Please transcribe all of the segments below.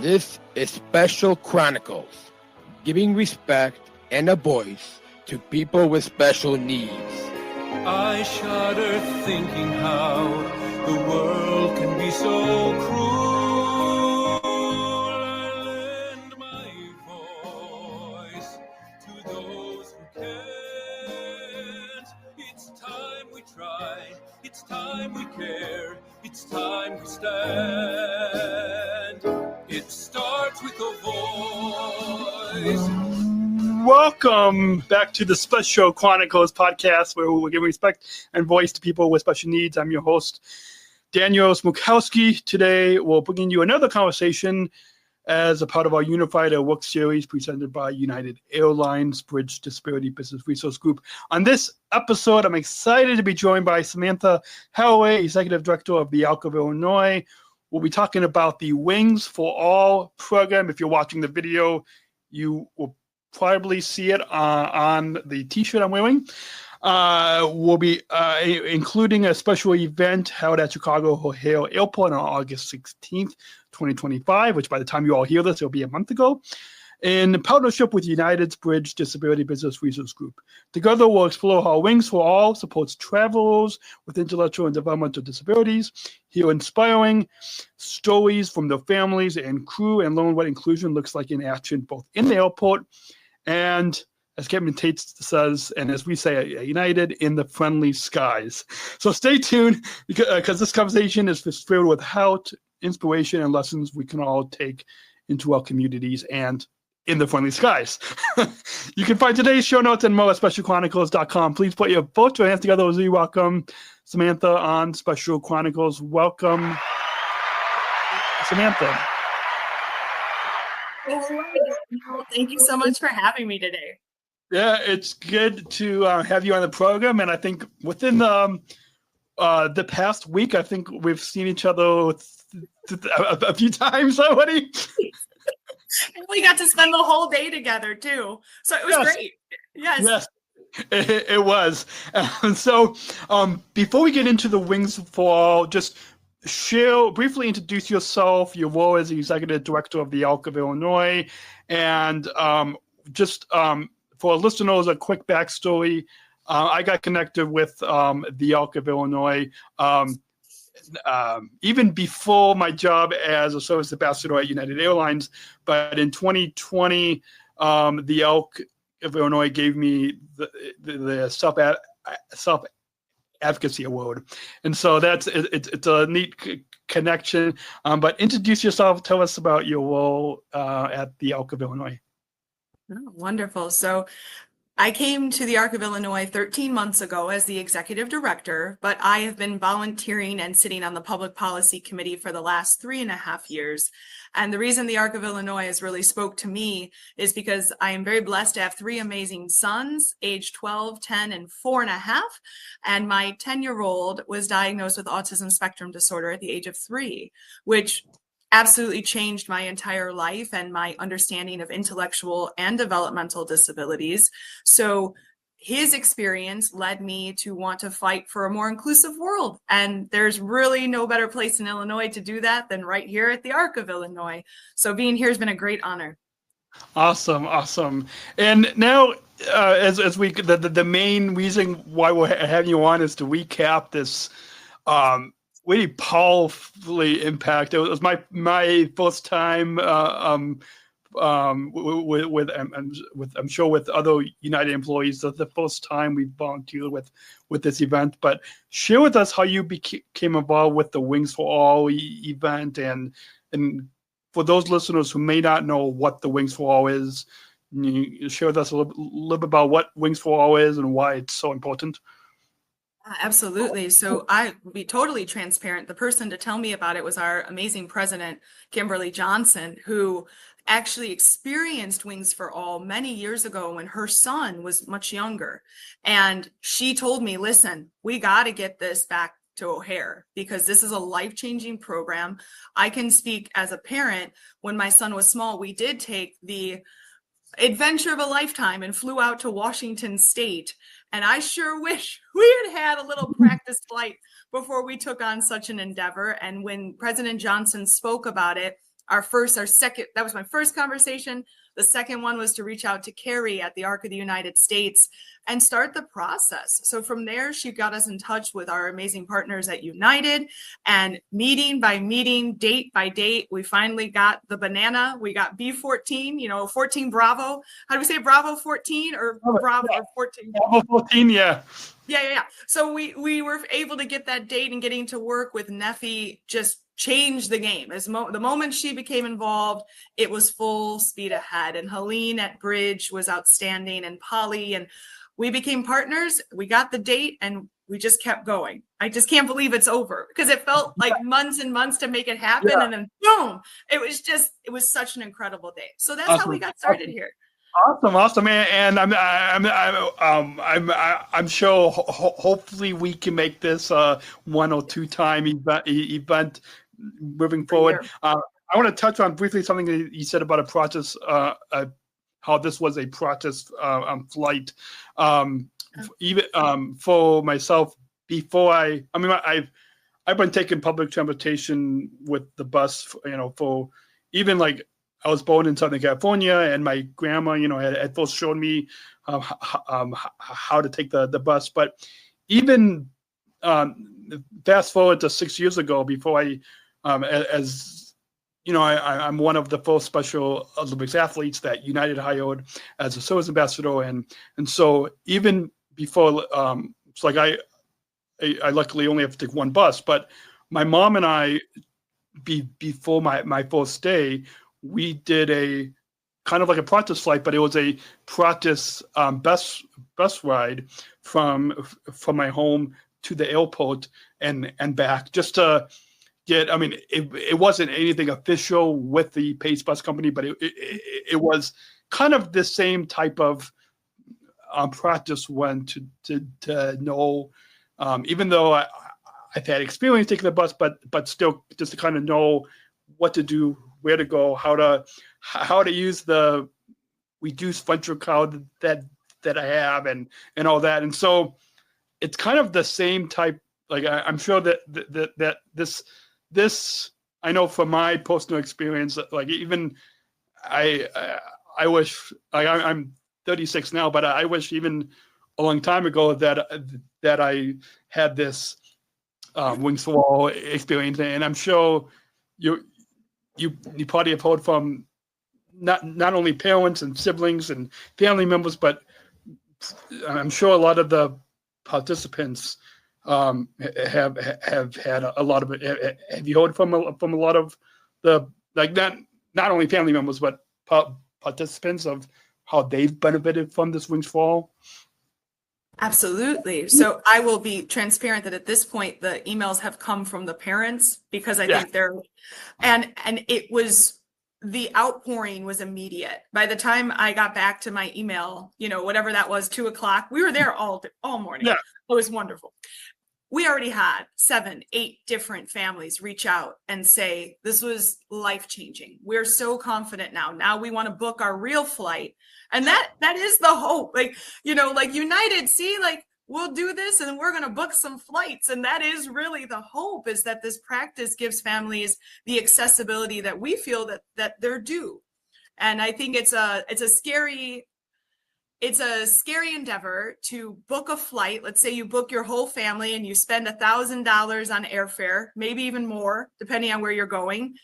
This is Special Chronicles, giving respect and a voice to people with special needs. I shudder thinking how the world can be so cruel. I lend my voice to those who can't. It's time we try, it's time we care, it's time we stand. It starts with a voice. Welcome back to the Special Chronicles podcast, where we're giving respect and voice to people with special needs. I'm your host, Daniel Smrokowski. Today, we're bringing you another conversation as a part of our Unified at Work series presented by United Airlines Bridge Disability Business Resource Group. On this episode, I'm excited to be joined by Samantha Alloway, Executive Director of the ALC of Illinois. We'll be talking about the Wings for All program. If you're watching the video, you will probably see it on the t-shirt I'm wearing. We'll be including a special event held at Chicago O'Hare Airport on August 16th, 2025, which by the time you all hear this, it'll be a month ago, in partnership with United's Bridge Disability Business Resource Group. Together, we'll explore how Wings for All supports travelers with intellectual and developmental disabilities, hear inspiring stories from their families and crew, and learn what inclusion looks like in action, both in the airport and, as Captain Tate says, and as we say, United in the friendly skies. So stay tuned, because this conversation is filled with health, inspiration, and lessons we can all take into our communities and in the friendly skies. You can find today's show notes and more at specialchronicles.com. Please put your both your hands together as we welcome Samantha on Special Chronicles. Welcome, Samantha. Thank you so much for having me today. Yeah, it's good to have you on the program. And I think within the past week, I think we've seen each other a few times already. And we got to spend the whole day together too. So it was great. Yes. It was. So before we get into the Wings for All, just briefly introduce yourself, your role as the Executive Director of the ALC of Illinois, and for listeners, a quick backstory. I got connected with the ALC of Illinois even before my job as a service ambassador at United Airlines. But in 2020, the ALC of Illinois gave me the self-advocacy award. And so it's a neat connection. But introduce yourself. Tell us about your role at the ALC of Illinois. Oh, wonderful. So I came to the ALC of Illinois 13 months ago as the executive director, but I have been volunteering and sitting on the public policy committee for the last 3.5 years. And the reason the ALC of Illinois has really spoke to me is because I am very blessed to have 3 amazing sons, age 12, 10, and 4.5. And my 10-year-old was diagnosed with autism spectrum disorder at the age of 3, which absolutely changed my entire life and my understanding of intellectual and developmental disabilities. So his experience led me to want to fight for a more inclusive world. And there's really no better place in Illinois to do that than right here at the ALC of Illinois. So being here has been a great honor. Awesome. And now, as we, the main reason why we're having you on is to recap this really powerfully impact. It was my first time with I'm sure with other United employees, that's the first time we volunteered with this event. But share with us how you became involved with the Wings for All event, and for those listeners who may not know what the Wings for All is, you share with us a little bit about what Wings for All is and why it's so important. Absolutely. So I will be totally transparent. The person to tell me about it was our amazing president, Kimberly Johnson, who actually experienced Wings for All many years ago when her son was much younger. And she told me, listen, we got to get this back to O'Hare because this is a life-changing program. I can speak as a parent. When my son was small, we did take the adventure of a lifetime and flew out to Washington State. And I sure wish we had a little practice flight before we took on such an endeavor. And when President Johnson spoke about it, that was my first conversation. The second one was to reach out to Carrie at the Arc of the United States and start the process. So from there, she got us in touch with our amazing partners at United, and meeting by meeting, date by date, we finally got the banana. We got B14, 14 Bravo. How do we say Bravo 14 or Bravo 14? Bravo 14, yeah. Yeah. So we were able to get that date, and getting to work with Neffy just changed the game. The moment she became involved, it was full speed ahead. And Helene at Bridge was outstanding, and Polly, and we became partners. We got the date, and we just kept going. I just can't believe it's over, because it felt like months and months to make it happen. Yeah. And then boom, it was such an incredible day. So that's how we got started here. Awesome, and I'm sure hopefully we can make this a 1 or 2 time event moving forward. I want to touch on briefly something that you said about a process, how this was a process flight. Even for myself, before I've been taking public transportation with the bus, for even like. I was born in Southern California, and my grandma, had first shown me how to take the bus. But even fast forward to 6 years ago, before I'm one of the first Special Olympics athletes that United hired as a service ambassador, and so even before, it's like I luckily only have to take one bus, but my mom and I, before my first day. We did a kind of like a practice flight, but it was a practice bus ride from my home to the airport and back, just to get. I mean, it wasn't anything official with the Pace Bus Company, but it was kind of the same type of practice one to know, even though I've had experience taking the bus, but still just to kind of know what to do, where to go, how to use the reduced ventral cloud that I have, and all that. And so it's kind of the same type. Like I'm sure that this I know from my personal experience. Like even I wish, like I'm 36 now, but I wish even a long time ago that I had this wings to wall experience. And I'm sure you probably have heard from not only parents and siblings and family members, but I'm sure a lot of the participants have had a lot of it. Have you heard from a lot of the, like, not only family members, but participants of how they've benefited from this wings for all? Absolutely. So I will be transparent that at this point, the emails have come from the parents, because I think and it was, the outpouring was immediate. By the time I got back to my email, whatever that was, 2:00, we were there all morning. Yeah. It was wonderful. We already had 7, 8 different families reach out and say, this was life-changing. We're so confident now. Now we want to book our real flight. And that is the hope. Like United, we'll do this and we're going to book some flights. And that is really the hope, is that this practice gives families the accessibility that we feel that they're due. And I think it's a scary endeavor to book a flight. Let's say you book your whole family and you spend $1,000 on airfare, maybe even more, depending on where you're going.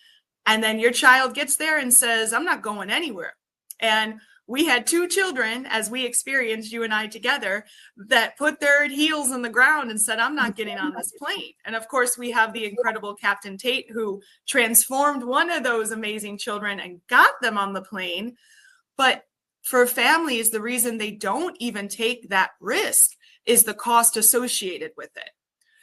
And then your child gets there and says, I'm not going anywhere. And we had 2 children, as we experienced, you and I together, that put their heels in the ground and said, I'm not getting on this plane. And of course, we have the incredible Captain Tate, who transformed one of those amazing children and got them on the plane. But for families, the reason they don't even take that risk is the cost associated with it.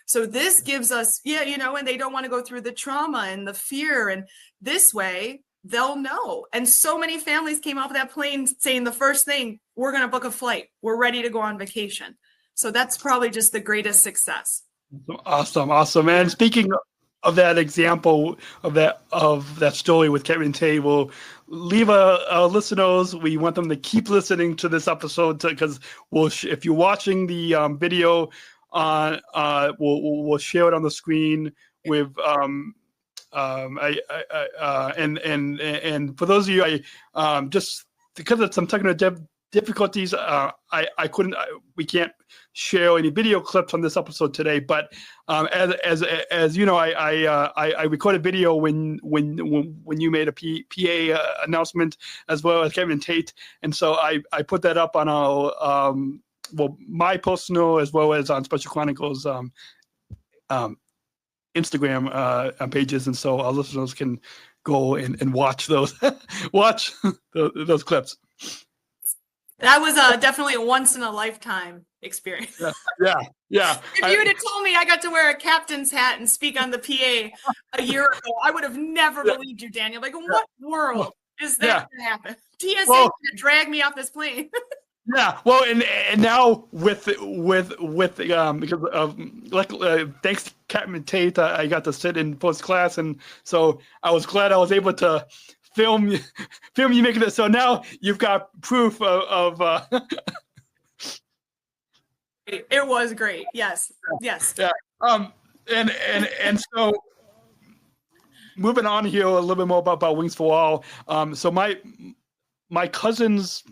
So this gives us, and they don't want to go through the trauma and the fear. And this way, they'll know. And so many families came off that plane saying the first thing, we're going to book a flight. We're ready to go on vacation. So that's probably just the greatest success. Awesome. And speaking of that example, of that story with Captain Tate, we'll leave our listeners. We want them to keep listening to this episode, because if you're watching the video, we'll share it on the screen with And for those of you, just because of some technical difficulties, we can't share any video clips on this episode today. But as you know, I recorded video when you made a PA announcement, as well as Kevin Tate, and so I put that up on our my personal as well as on Special Chronicles Instagram pages, and so our listeners can go and watch those those clips. That was definitely a once in a lifetime experience. Yeah. If you would have told me I got to wear a captain's hat and speak on the PA a year ago, I would have never believed you, Daniel. Like, in what world is that going to happen? TSA going to drag me off this plane. Yeah, well, and now with because of thanks to Captain Tate, I got to sit in first class, and so I was glad I was able to film you making it. So now you've got proof of It was great. Yes. Yeah. And so moving on here a little bit more about Wings for All. So my cousin's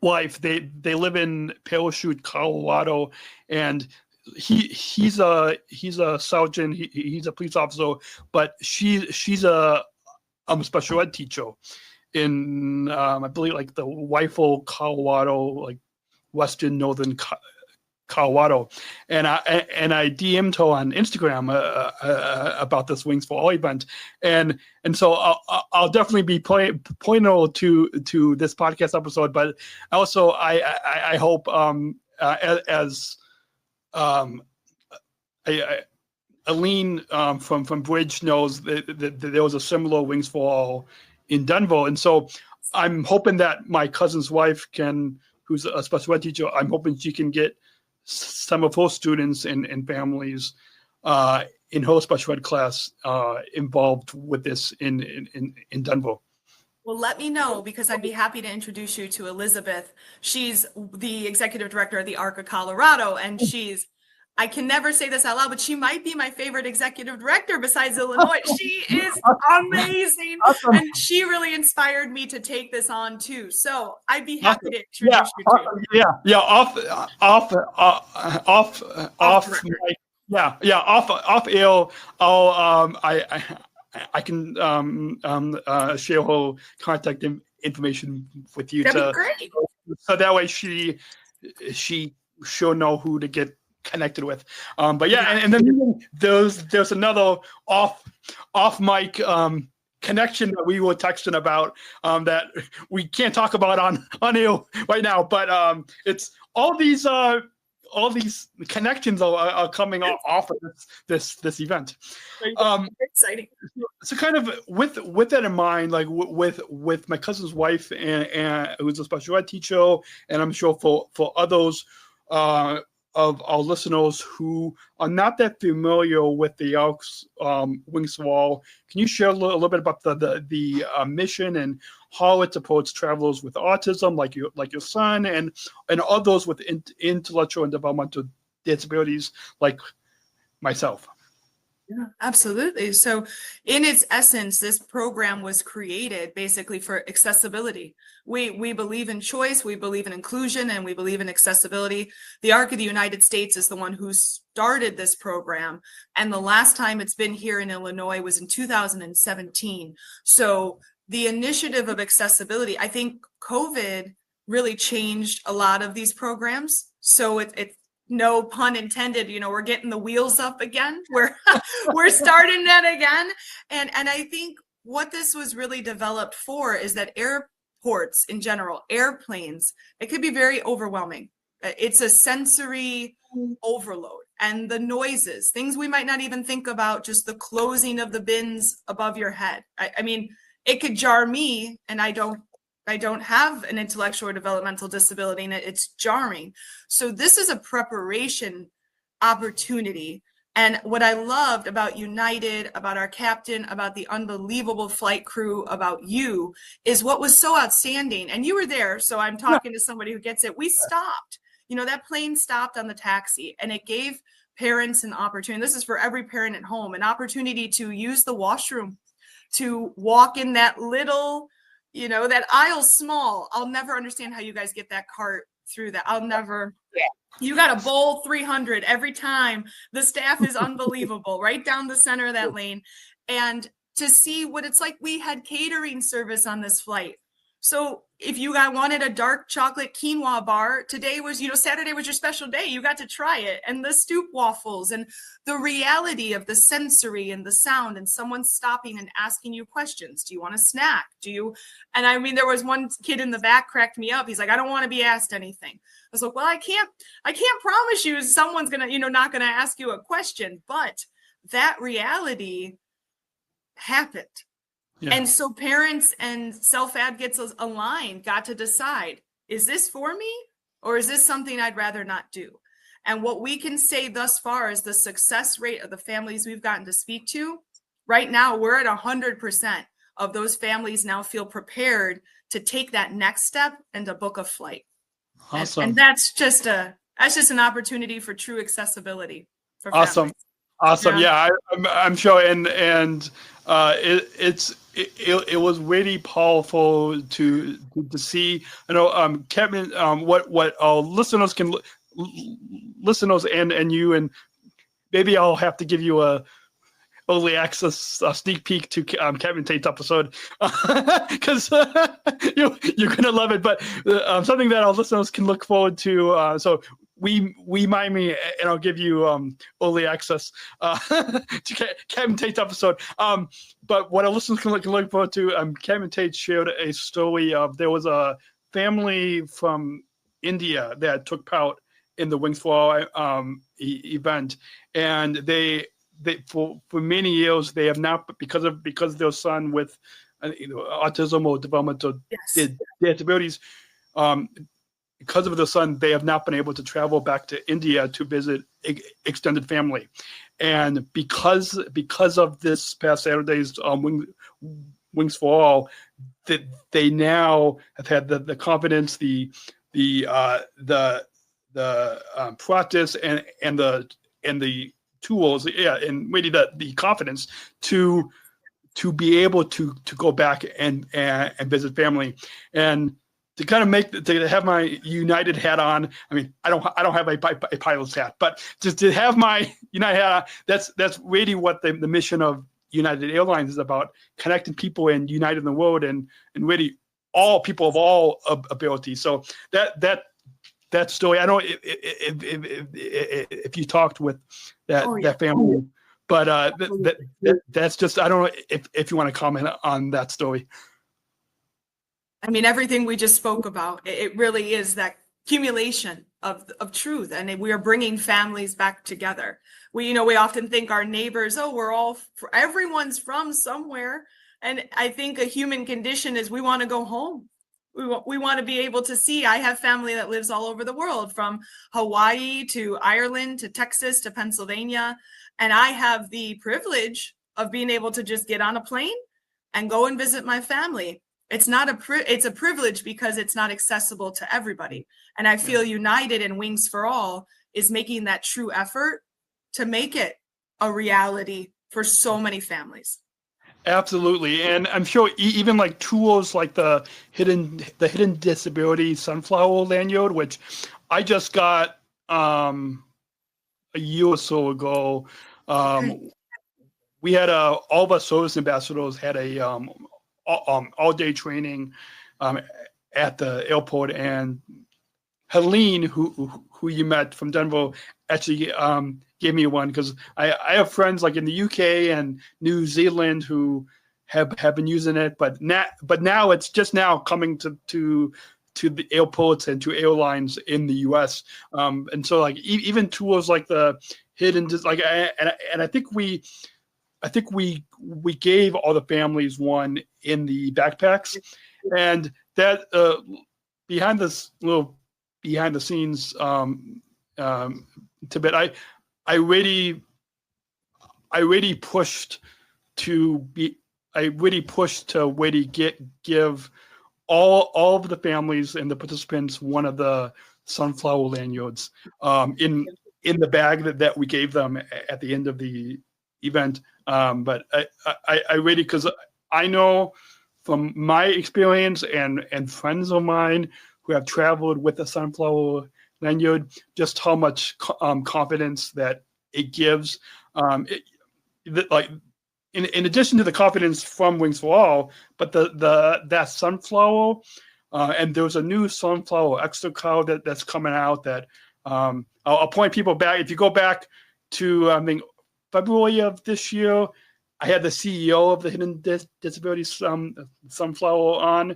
wife, they live in Parachute, Colorado, and he's a sergeant. He's a police officer, but she's a special ed teacher in I believe like the Weifel, Colorado, like western northern Colorado, and I DM'd her on Instagram about this Wings for All event, and so I'll definitely be pointing her to this podcast episode, but also I hope as Aline from Bridge knows that there was a similar Wings for All in Denver, and so I'm hoping that my cousin's wife who's a special ed teacher, I'm hoping she can get some of her students and families in her special ed class involved with this in Denver. Well, let me know, because I'd be happy to introduce you to Elizabeth. She's the executive director of the ARC of Colorado, and I can never say this out loud, but she might be my favorite executive director besides Illinois. She is amazing. Awesome. And she really inspired me to take this on too. So I'd be happy to introduce you to. Yeah. Off air. I can share her contact information with you. That'd be great. So that way she'll know who to get connected with, but and then there's another off mic connection that we were texting about that we can't talk about on air right now, but it's all these connections are coming off of this event. Exciting. So kind of with that in mind, like with my cousin's wife and who's a special ed teacher, and I'm sure for others of our listeners who are not that familiar with the ARC's Wings for All, can you share a little bit about the mission and how it supports travelers with autism, like your son, and others with intellectual and developmental disabilities, like myself? Yeah, absolutely. So in its essence, this program was created basically for accessibility. We believe in choice, we believe in inclusion, and we believe in accessibility. The ARC of the United States is the one who started this program, and the last time it's been here in Illinois was in 2017. So the initiative of accessibility, I think COVID really changed a lot of these programs. So it no pun intended, we're getting the wheels up again. We're starting that again. And I think what this was really developed for is that airports in general, airplanes, it could be very overwhelming. It's a sensory overload, and the noises, things we might not even think about, just the closing of the bins above your head. I mean, it could jar me, and I don't have an intellectual or developmental disability, and it's jarring. So this is a preparation opportunity. And what I loved about United, about our captain, about the unbelievable flight crew, about you, is what was so outstanding. And you were there, so I'm talking to somebody who gets it. We stopped. That plane stopped on the taxi, and it gave parents an opportunity. This is for every parent at home, an opportunity to use the washroom, to walk in that little, that aisle small. I'll never understand how you guys get that cart through that. I'll never. You got a bowl 300 every time. The staff is unbelievable, right down the center of that lane. And to see what it's like, we had catering service on this flight. So if you wanted a dark chocolate quinoa bar, today was, Saturday was your special day. You got to try it. And the stoop waffles and the reality of the sensory and the sound and someone stopping and asking you questions. Do you want a snack? And I mean, there was one kid in the back cracked me up. He's like, I don't want to be asked anything. I was like, well, I can't promise you someone's going to, not going to ask you a question, but that reality happened. Yeah. And so parents and self-advocates aligned got to decide, is this for me or is this something I'd rather not do? And what we can say thus far is the success rate of the families we've gotten to speak to, right now, we're at 100% of those families now feel prepared to take that next step and to book a flight. Awesome. And that's just an opportunity for true accessibility. For awesome. families. Awesome. Yeah, I'm sure. And it was really powerful to see. Kevin, what our listeners and you, and maybe I'll have to give you a early access sneak peek to Kevin Tate's episode because you're gonna love it. But something that our listeners can look forward to. So we mind me, and I'll give you early access to Kevin Tate's episode. But what our listeners can look forward to, Kevin Tate shared a story of there was a family from India that took part in the Wings for All event, and they for many years they have not, because their son with autism or developmental disabilities. Because of the son, they have not been able to travel back to India to visit extended family, and because of this past Saturday's Wings for All, that they now have had the confidence, the practice, and the tools, and really the confidence to be able to go back and visit family. And to kind of to have my United hat on. I mean, I don't have a pilot's hat, but just to have my United hat on, that's really what the mission of United Airlines is about: connecting people and uniting the world, and really all people of all abilities. So that story, I don't know if you talked with that family, but that's just, I don't know if you want to comment on that story. I mean, everything we just spoke about, it really is that accumulation of truth, and we are bringing families back together. We often think our neighbors, everyone's from somewhere. And I think a human condition is we want to go home. We want to be able to see. I have family that lives all over the world, from Hawaii to Ireland to Texas to Pennsylvania. And I have the privilege of being able to just get on a plane and go and visit my family. It's a privilege because it's not accessible to everybody. And I feel United and Wings for All is making that true effort to make it a reality for so many families. Absolutely. And I'm sure even like tools like the hidden disability sunflower lanyard, which I just got a year or so ago. We had all of our service ambassadors had a all-day training at the airport, and Helene, who you met from Denver, actually gave me one, because I have friends like in the UK and New Zealand who have been using it, but now it's just now coming to the airports and to airlines in the US, and so like even tools like the hidden, like, and I think we gave all the families one in the backpacks, and that behind the scenes tidbit, I really pushed to really give all of the families and the participants one of the sunflower lanyards in in the bag that we gave them at the end of the event. But I really, because I know from my experience and friends of mine who have traveled with the Sunflower lanyard, just how much confidence that it gives. Like in addition to the confidence from Wings for All, but that Sunflower, and there's a new Sunflower extra cloud that's coming out that I'll point people back. If you go back to I think February of this year, I had the CEO of the Hidden Disabilities Sunflower on.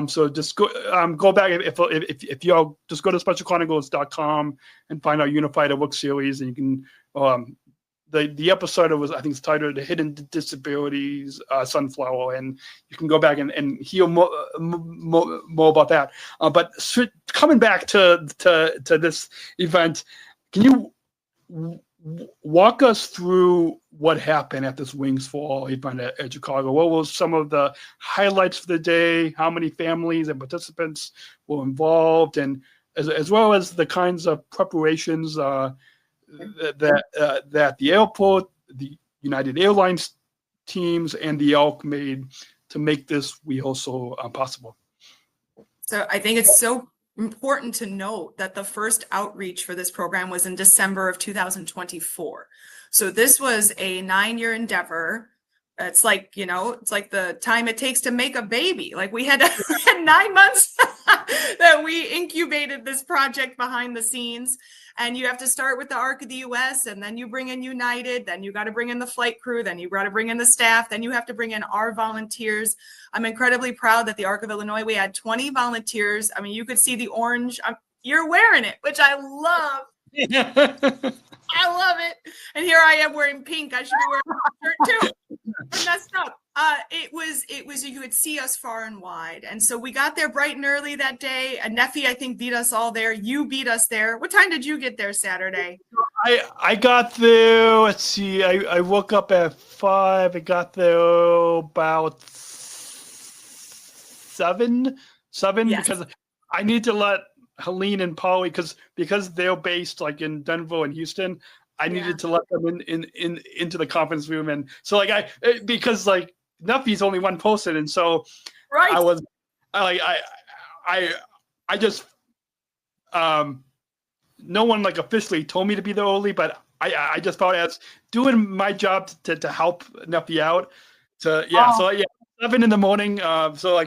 So just go back if y'all just go to specialchronicles.com and find our Unified at Work series, and you can the episode was, I think it's titled "The Hidden Disabilities Sunflower," and you can go back and hear more about that. But coming back to this event, can you walk us through what happened at this Wings for All event at Chicago? What were some of the highlights for the day? How many families and participants were involved, and as well as the kinds of preparations that the airport, the United Airlines teams, and the Elk made to make this rehearsal possible? So I think it's so important to note that the first outreach for this program was in December of 2024. So this was a 9-year endeavor. It's like, it's like the time it takes to make a baby. Like we had 9 months that we incubated this project behind the scenes. And you have to start with the Arc of the US, and then you bring in United, then you got to bring in the flight crew, then you got to bring in the staff, then you have to bring in our volunteers. I'm incredibly proud that the Arc of Illinois, we had 20 volunteers. I mean, you could see the orange. You're wearing it, which I love. I love it. And here I am wearing pink. I should be wearing a shirt too. I messed up. It was you could see us far and wide. And so we got there bright and early that day. And Neffy, I think, beat us all there. You beat us there. What time did you get there Saturday? I got there, let's see, I woke up at 5. I got there about 7 yes. Because I need to let Helene and Polly, because they're based like in Denver and Houston, I needed to let them into the conference room. And so because Neffy's only one person, and so right. I just no one officially told me to be there early, but I just felt as doing my job to help Neffy out. So 7 in the morning. So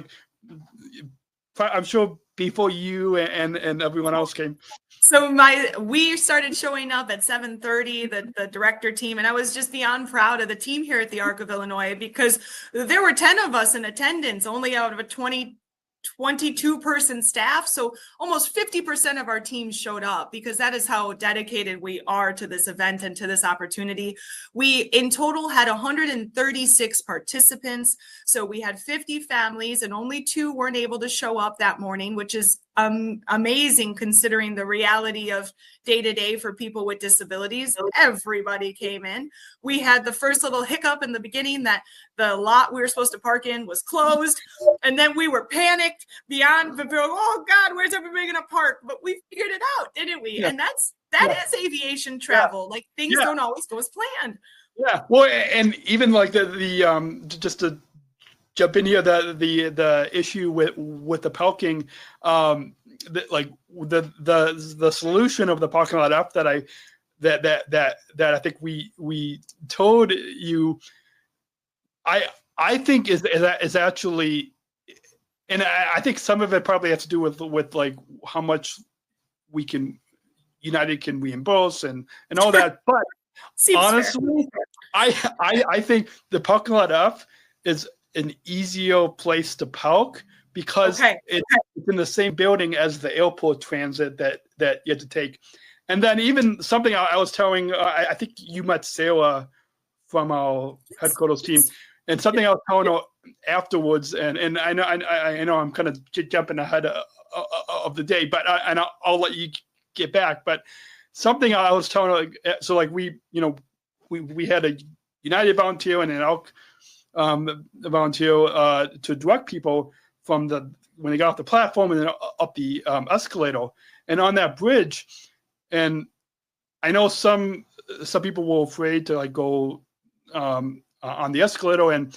I'm sure before you and everyone else came. So we started showing up at 7:30, the director team, and I was just beyond proud of the team here at the Arc of Illinois, because there were 10 of us in attendance, only out of a 22-person staff. So almost 50% of our team showed up, because that is how dedicated we are to this event and to this opportunity. We in total had 136 participants. So we had 50 families, and only 2 weren't able to show up that morning, which is amazing considering the reality of day-to-day for people with disabilities. Everybody came in. We had the first little hiccup in the beginning that the lot we were supposed to park in was closed, and then we were panicked beyond oh God, where's everybody gonna park? But we figured it out, didn't we? Yeah. And that is aviation travel. Things don't always go as planned. Yeah, well, and even the just to jump in here, the issue with the parking, the solution of the parking lot up that I think we told you, I think is actually, and I think some of it probably has to do with how much United can reimburse and all that, but honestly, I think the parking lot up is an easier place to park, because it's in the same building as the airport transit that you have to take. And then even something I was telling, I think you met Sarah from our headquarters team, and something I was telling her afterwards, and I know I'm kind of jumping ahead of the day, but I'll let you get back. But something I was telling her, so we had a United volunteer and an Elk volunteer to direct people from when they got off the platform and then up the escalator, and on that bridge, and I know some people were afraid to like go on the escalator,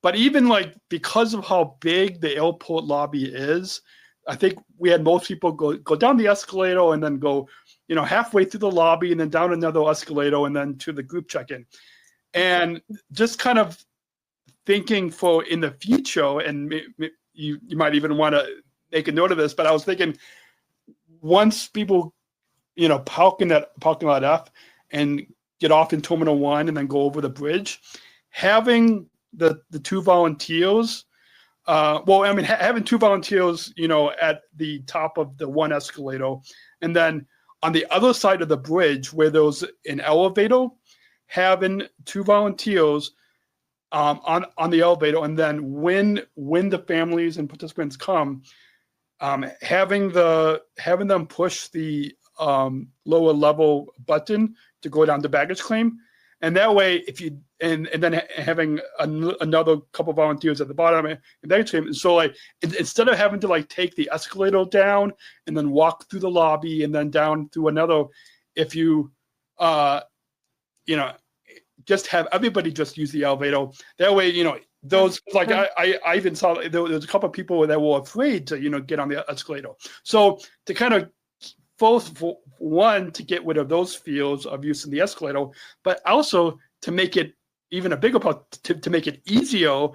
but even like because of how big the airport lobby is, I think we had most people go down the escalator and then go, halfway through the lobby and then down another escalator and then to the group check-in. And just kind of thinking for in the future, and you might even want to make a note of this, but I was thinking once people, park in that parking lot F and get off in Terminal 1 and then go over the bridge, having the two volunteers, having two volunteers, at the top of the one escalator, and then on the other side of the bridge where there's an elevator, having two volunteers on the elevator, and then when the families and participants come, having them push the lower level button to go down to baggage claim, and that way, if you and then having another couple volunteers at the bottom and baggage claim, so like instead of having to like take the escalator down and then walk through the lobby and then down through another, if you just have everybody just use the elevator. That way, those like I even saw there was a couple of people that were afraid to get on the escalator. So to kind of both one to get rid of those fears of using the escalator, but also to make it even a bigger part to make it easier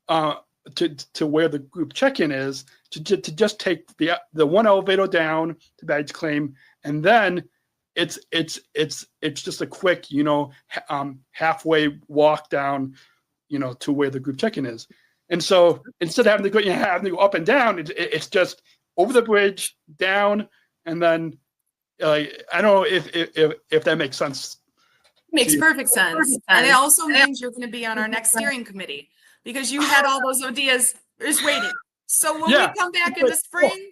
to where the group check-in is to just take the one elevator down to baggage claim, and then it's just a quick halfway walk down to where the group check-in is. And so instead of having to go up and down, it's just over the bridge, down, and then I don't know if that makes sense. Makes perfect sense. And it also means you're going to be on our next steering committee because you had all those ideas just waiting. So when we come back in the spring,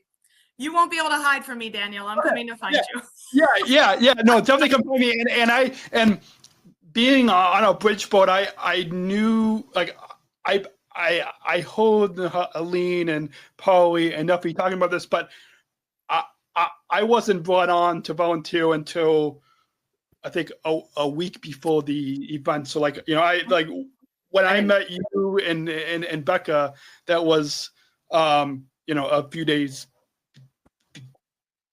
you won't be able to hide from me, Daniel. I'm coming to find you. Yeah. No, definitely come find me. And being on a bridge boat, I knew like I heard Aline and Polly and Nuffy talking about this, but I wasn't brought on to volunteer until I think a week before the event. So like I like when I met you and Becca, that was a few days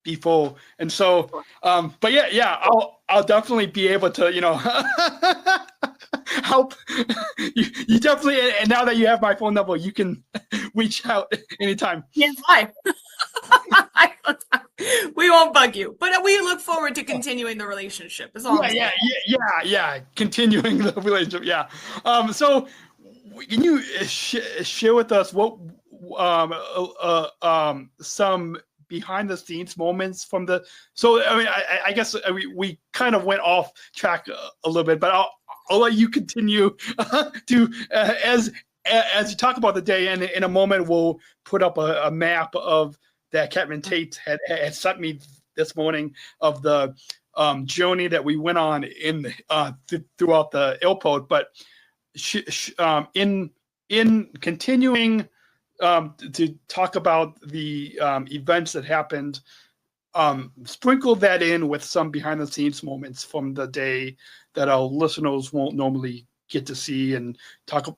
before. And so but yeah, I'll definitely be able to help you definitely. And now that you have my phone number, you can reach out anytime. Yes, hi. We won't bug you, but we look forward to continuing the relationship. Yeah. Continuing the relationship. Yeah. So can you share with us what some behind the scenes moments from the? So I mean, I guess we kind of went off track a little bit, but I'll let you continue to as you talk about the day. And in a moment, we'll put up a map of that Captain Tate had sent me this morning of the journey that we went on in throughout the airport. But in continuing to talk about the events that happened, sprinkle that in with some behind the scenes moments from the day that our listeners won't normally get to see, and talking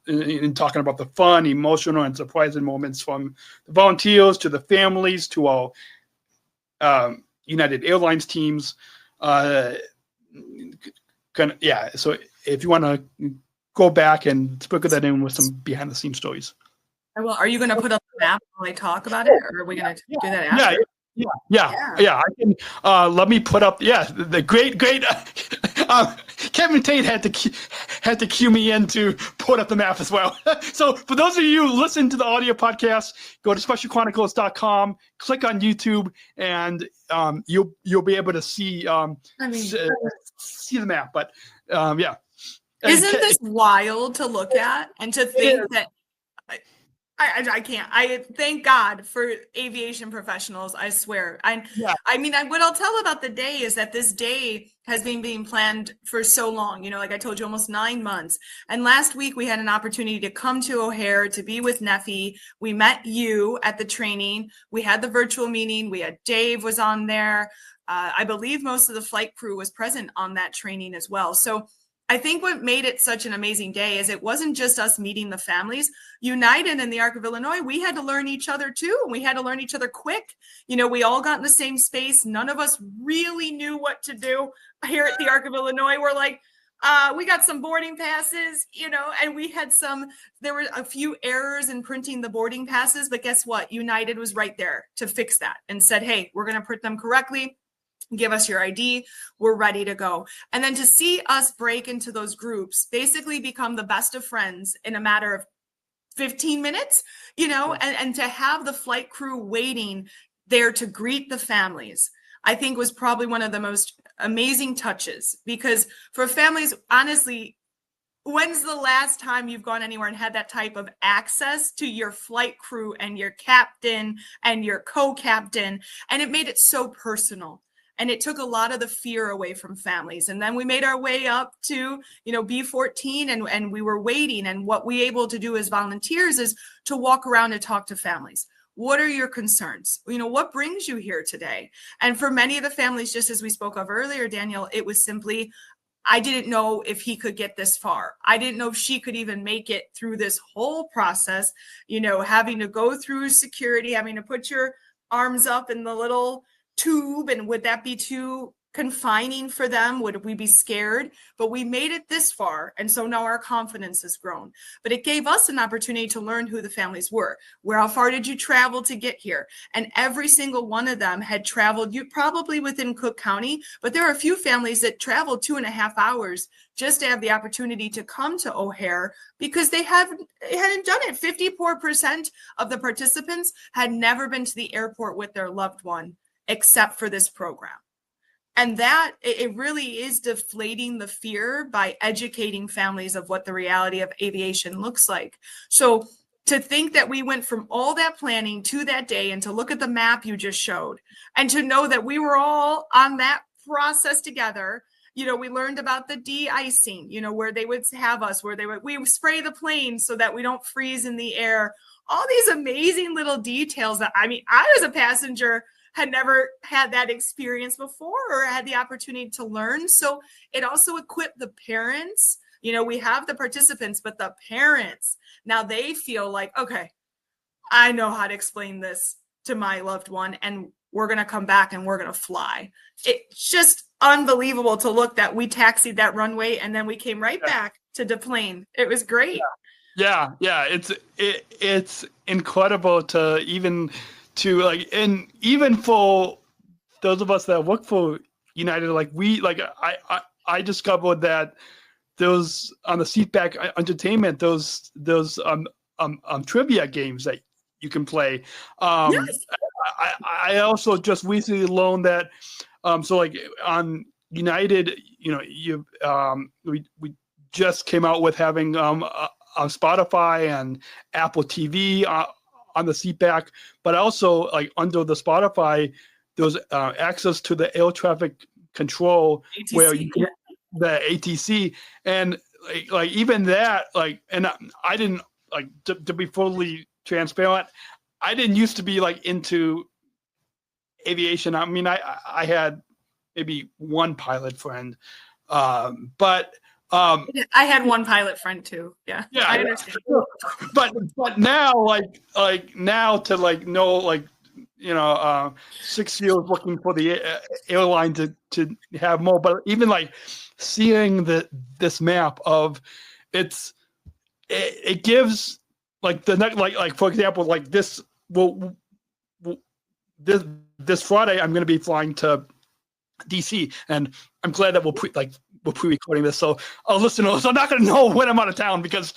about the fun, emotional, and surprising moments from the volunteers to the families to our United Airlines teams. So if you want to go back and sprinkle that in with some behind the scenes stories. Well, are you going to put up the map while I talk about it, or are we going to do that after? Yeah. I can. Let me put up. Yeah, the great. Kevin Tate had to cue me in to put up the map as well. So for those of you who listen to the audio podcast, go to specialchronicles.com, click on YouTube, and you'll be able to see see the map. But yeah, isn't this wild to look at and to think that? I can't. I thank God for aviation professionals. I swear. I mean, what I'll tell about the day is that this day has been being planned for so long. You know, like I told you, almost 9 months. And last week we had an opportunity to come to O'Hare to be with Neffy. We met you at the training. We had the virtual meeting. We had Dave was on there. I believe most of the flight crew was present on that training as well. So I think what made it such an amazing day is it wasn't just us meeting the families. United in the Arc of Illinois, we had to learn each other too. And we had to learn each other quick. You know, we all got in the same space. None of us really knew what to do here at the Arc of Illinois. We're like, we got some boarding passes, you know, and there were a few errors in printing the boarding passes, but guess what? United was right there to fix that and said, hey, we're going to print them correctly. Give us your ID. We're ready to go. And then to see us break into those groups, basically become the best of friends in a matter of 15 minutes, you know, and to have the flight crew waiting there to greet the families, I think was probably one of the most amazing touches, because for families, honestly, when's the last time you've gone anywhere and had that type of access to your flight crew and your captain and your co-captain? And it made it so personal. And it took a lot of the fear away from families. And then we made our way up to, you know, B14 and we were waiting. And what we able to do as volunteers is to walk around and talk to families. What are your concerns? You know, what brings you here today? And for many of the families, just as we spoke of earlier, Daniel, it was simply, I didn't know if he could get this far. I didn't know if she could even make it through this whole process, you know, having to go through security, having to put your arms up in the little tube, and would that be too confining for them? Would we be scared? But we made it this far, and so now our confidence has grown. But it gave us an opportunity to learn who the families were. How far did you travel to get here? And every single one of them had traveled, you probably within Cook County, but there are a few families that traveled 2.5 hours just to have the opportunity to come to O'Hare, because they hadn't done it. 54% of the participants had never been to the airport with their loved one except for this program. And that it really is deflating the fear by educating families of what the reality of aviation looks like. So to think that we went from all that planning to that day, and to look at the map you just showed, and to know that we were all on that process together. You know, we learned about the de-icing, you know, where they would have us, we spray the plane so that we don't freeze in the air. All these amazing little details that, I mean, I was a passenger, had never had that experience before or had the opportunity to learn. So it also equipped the parents. You know, we have the participants, but the parents, now they feel like, okay, I know how to explain this to my loved one, and we're going to come back and we're going to fly. It's just unbelievable to look that we taxied that runway and then we came right back to deplane. It was great. Yeah. It's incredible to even and even for those of us that work for United, I discovered that those on the seatback entertainment, those trivia games that you can play. Yes. I also just recently learned that so like on United, you know, we just came out with having Spotify and Apple TV on the seatback, but also like under the Spotify, there's access to the air traffic control ATC, where you can, the ATC, and like even that, like, and I didn't like to be fully transparent. I didn't used to be like into aviation. I mean, I had maybe one pilot friend, but I had one pilot friend too. Yeah, I understand. But now, like now to like know, like, you know, 6 years looking for the airline to have more. But even like seeing this map of it gives like the next, like for example, like this this Friday I'm going to be flying to DC, and I'm glad that we're pre-recording this, so our listeners are not going to know when I'm out of town, because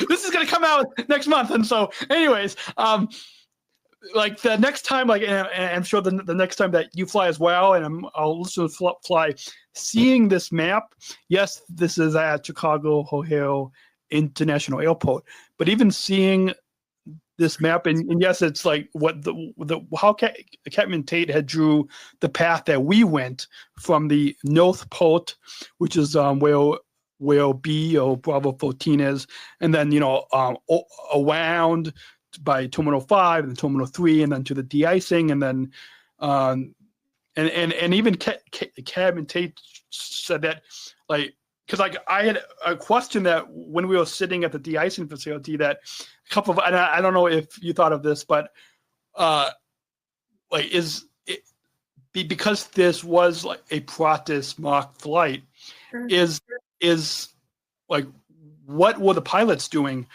this is going to come out next month. And so anyways, like the next time, like, and I'm sure the next time that you fly as well, and I'll listen to fly, seeing this map. Yes, this is at Chicago O'Hare International Airport, but even seeing this map, and yes, it's like what how Catman Tate had drew the path that we went from the North Pole, which is where B or Bravo 14 is, and then around by Terminal 5 and Terminal 3, and then to the de-icing, and then and even Catman Tate said that, like, because like I had a question that when we were sitting at the de-icing facility, that a couple of, and I don't know if you thought of this, but like, is it because this was like a practice mock flight, is like, what were the pilots doing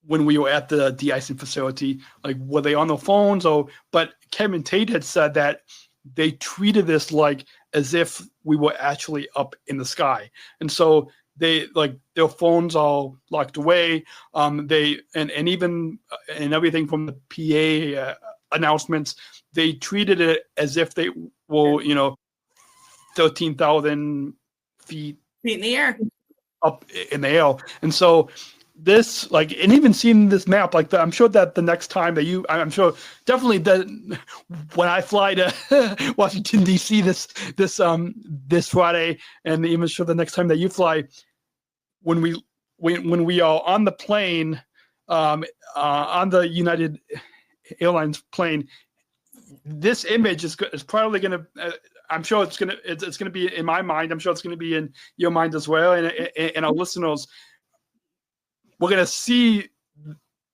when we were at the de-icing facility? Like, were they on their phones? But Kevin Tate had said that they treated this like as if we were actually up in the sky. And so they, like, their phones all locked away. They, and even, and everything from the PA announcements, they treated it as if they were, 13,000 feet in the air, up in the air. And so this, like, and even seeing this map, like, I'm sure that the next time that I'm sure definitely that when I fly to Washington D.C. this Friday, and even sure the next time that you fly, when we are on the plane, on the United Airlines plane, this image is probably going to. I'm sure it's going to be in my mind. I'm sure it's going to be in your mind as well, and our listeners. We're going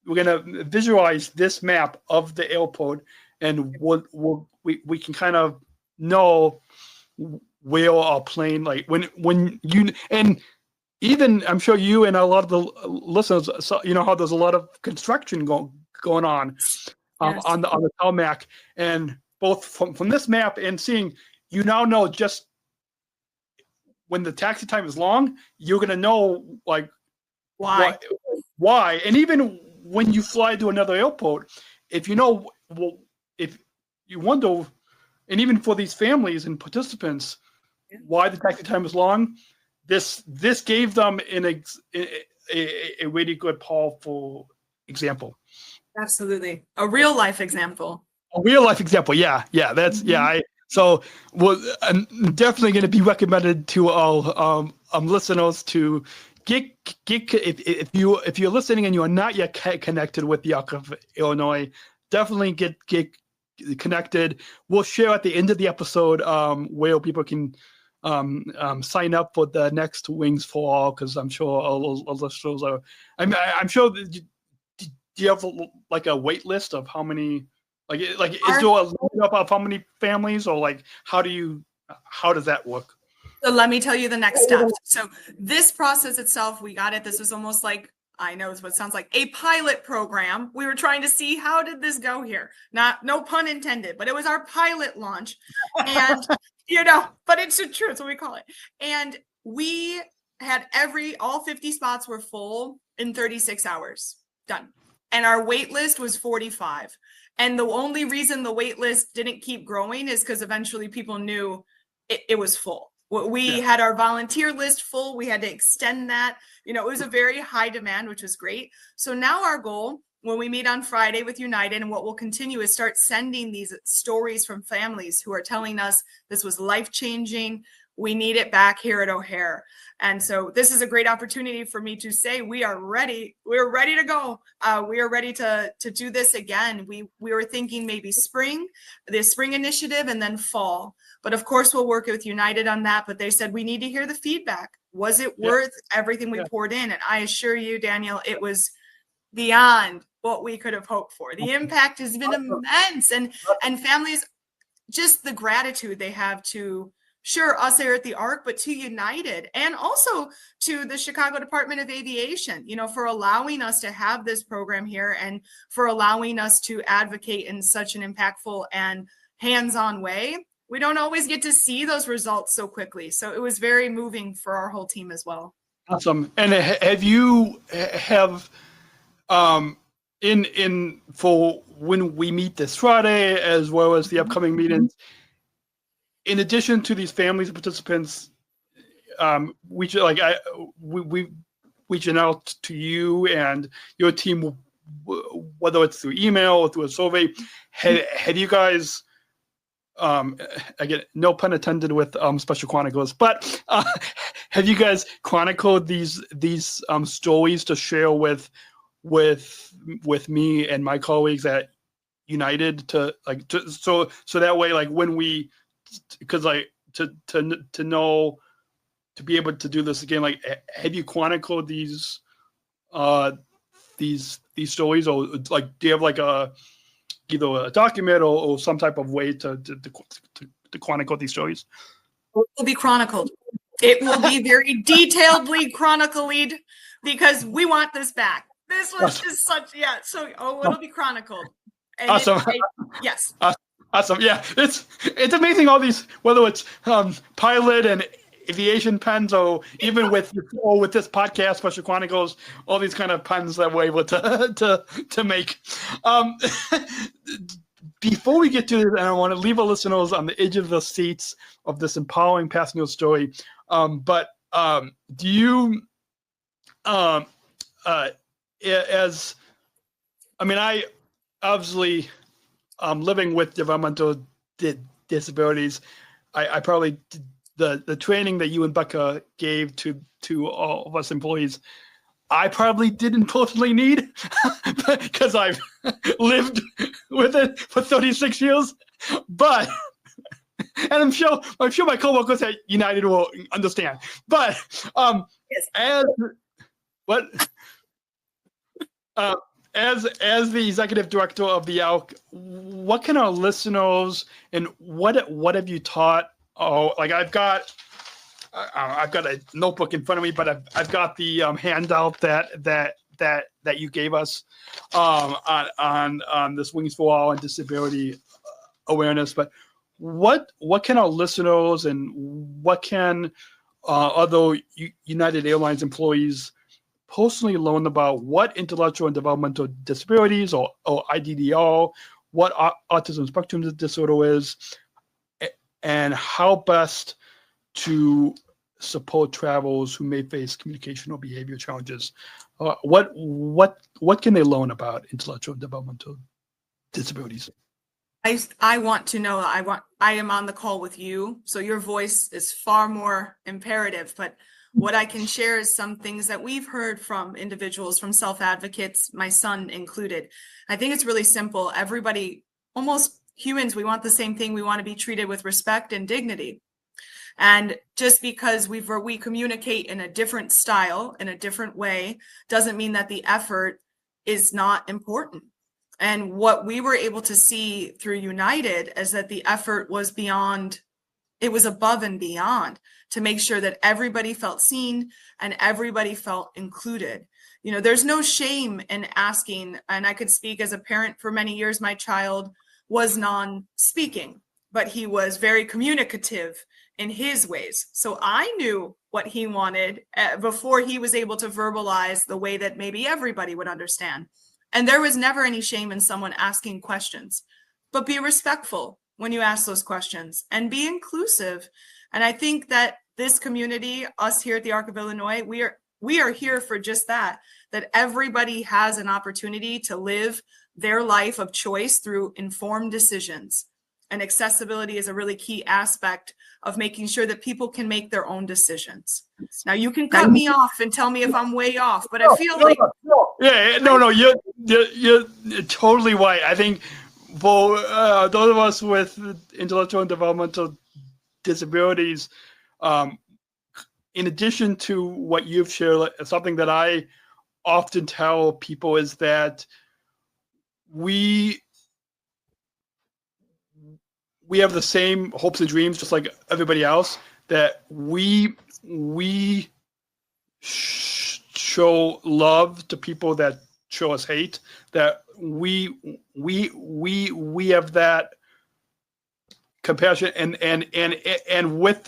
to visualize this map of the airport, and we can kind of know where our plane, like, when you, and even I'm sure you and a lot of the listeners, how there's a lot of construction going on on the tarmac, and both from this map and seeing, you now know just when the taxi time is long, you're going to know, like, why? And even when you fly to another airport, if if you wonder, and even for these families and participants, why the taxi time is long, this gave them a really good, powerful example. Absolutely, a real life example. Yeah. That's So, I'm definitely going to be recommended to our listeners to. If you're listening and you are not yet connected with the Arc of Illinois, definitely get connected. We'll share at the end of the episode where people can sign up for the next Wings for All, because I'm sure all our listeners are. I'm sure. Do you have like a wait list of how many? Like is there a limit of how many families, or like how does that work? So let me tell you the next steps. So this process itself, we got it. This was almost like, I know it's what it sounds like, a pilot program. We were trying to see, how did this go here? No pun intended, but it was our pilot launch. And, but it's true. It's what we call it. And we had all 50 spots were full in 36 hours. Done. And our wait list was 45. And the only reason the wait list didn't keep growing is because eventually people knew it was full. We had our volunteer list full. We had to extend that. It was a very high demand, which was great. So now our goal, when we meet on Friday with United, and what we'll continue, is start sending these stories from families who are telling us this was life-changing. We need it back here at O'Hare. And so this is a great opportunity for me to say we are ready. We're ready to go. We are ready to do this again. We were thinking maybe the spring initiative, and then fall. But of course, we'll work with United on that. But they said we need to hear the feedback. Was it worth everything we poured in? And I assure you, Daniel, it was beyond what we could have hoped for. The impact has been immense. And families, just the gratitude they have to, sure, us here at the ARC, but to United, and also to the Chicago Department of Aviation, for allowing us to have this program here, and for allowing us to advocate in such an impactful and hands-on way. We don't always get to see those results so quickly. So it was very moving for our whole team as well. Awesome. And have you for when we meet this Friday, as well as the upcoming meetings, in addition to these families and participants, we reaching out to you and your team whether it's through email or through a survey, had you guys, again, no pun intended with Special Chronicles, but have you guys chronicled these stories to share with me and my colleagues at United so that way, like when we, because like to know, to be able to do this again, like have you chronicled these stories, or like do you have like either a document or some type of way to chronicle these stories? It will be chronicled. It will be very detailedly chronicled because we want this back. This was just such, so it'll be chronicled. And awesome. Yes. Awesome. Yeah, it's amazing, all these, whether it's pilot and aviation puns, or even with this podcast, Special Chronicles, all these kind of puns that we're able to make. Before we get to this, and I want to leave our listeners on the edge of the seats of this empowering passenger story. But do you, I obviously, living with developmental disabilities, I probably the training that you and Becca gave to all of us employees, I probably didn't personally need because I've lived with it for 36 years. But, and I'm sure my coworkers at United will understand. But as the executive director of the ALC, what can our listeners, and what have you taught? Oh, like I've got a notebook in front of me, but I've got the handout that you gave us on this Wings for All and disability awareness. But what can our listeners, and what can other United Airlines employees personally learn about what intellectual and developmental disabilities, or IDDR, what autism spectrum disorder is, and how best to support travelers who may face communication or behavior challenges? What can they learn about intellectual and developmental disabilities? I want to know. I am on the call with you, so your voice is far more imperative. But what I can share is some things that we've heard from individuals, from self-advocates, my son included. I think it's really simple. Everybody, almost humans, we want the same thing. We want to be treated with respect and dignity. And just because we communicate in a different style, in a different way, doesn't mean that the effort is not important. And what we were able to see through United is that the effort was above and beyond, to make sure that everybody felt seen and everybody felt included. There's no shame in asking, and I could speak as a parent for many years. My child was non-speaking, but he was very communicative in his ways. So I knew what he wanted before he was able to verbalize the way that maybe everybody would understand. And there was never any shame in someone asking questions, but be respectful when you ask those questions and be inclusive. And I think that this community, us here at the Arc of Illinois, we are here for just that everybody has an opportunity to live their life of choice through informed decisions. And accessibility is a really key aspect of making sure that people can make their own decisions. Now, you can cut me off and tell me if I'm way off, but I feel like... No, you're totally right. I think for those of us with intellectual and developmental disabilities, in addition to what you've shared, something that I often tell people is that we have the same hopes and dreams, just like everybody else, that we show love to people that show us hate, that we have that compassion, and with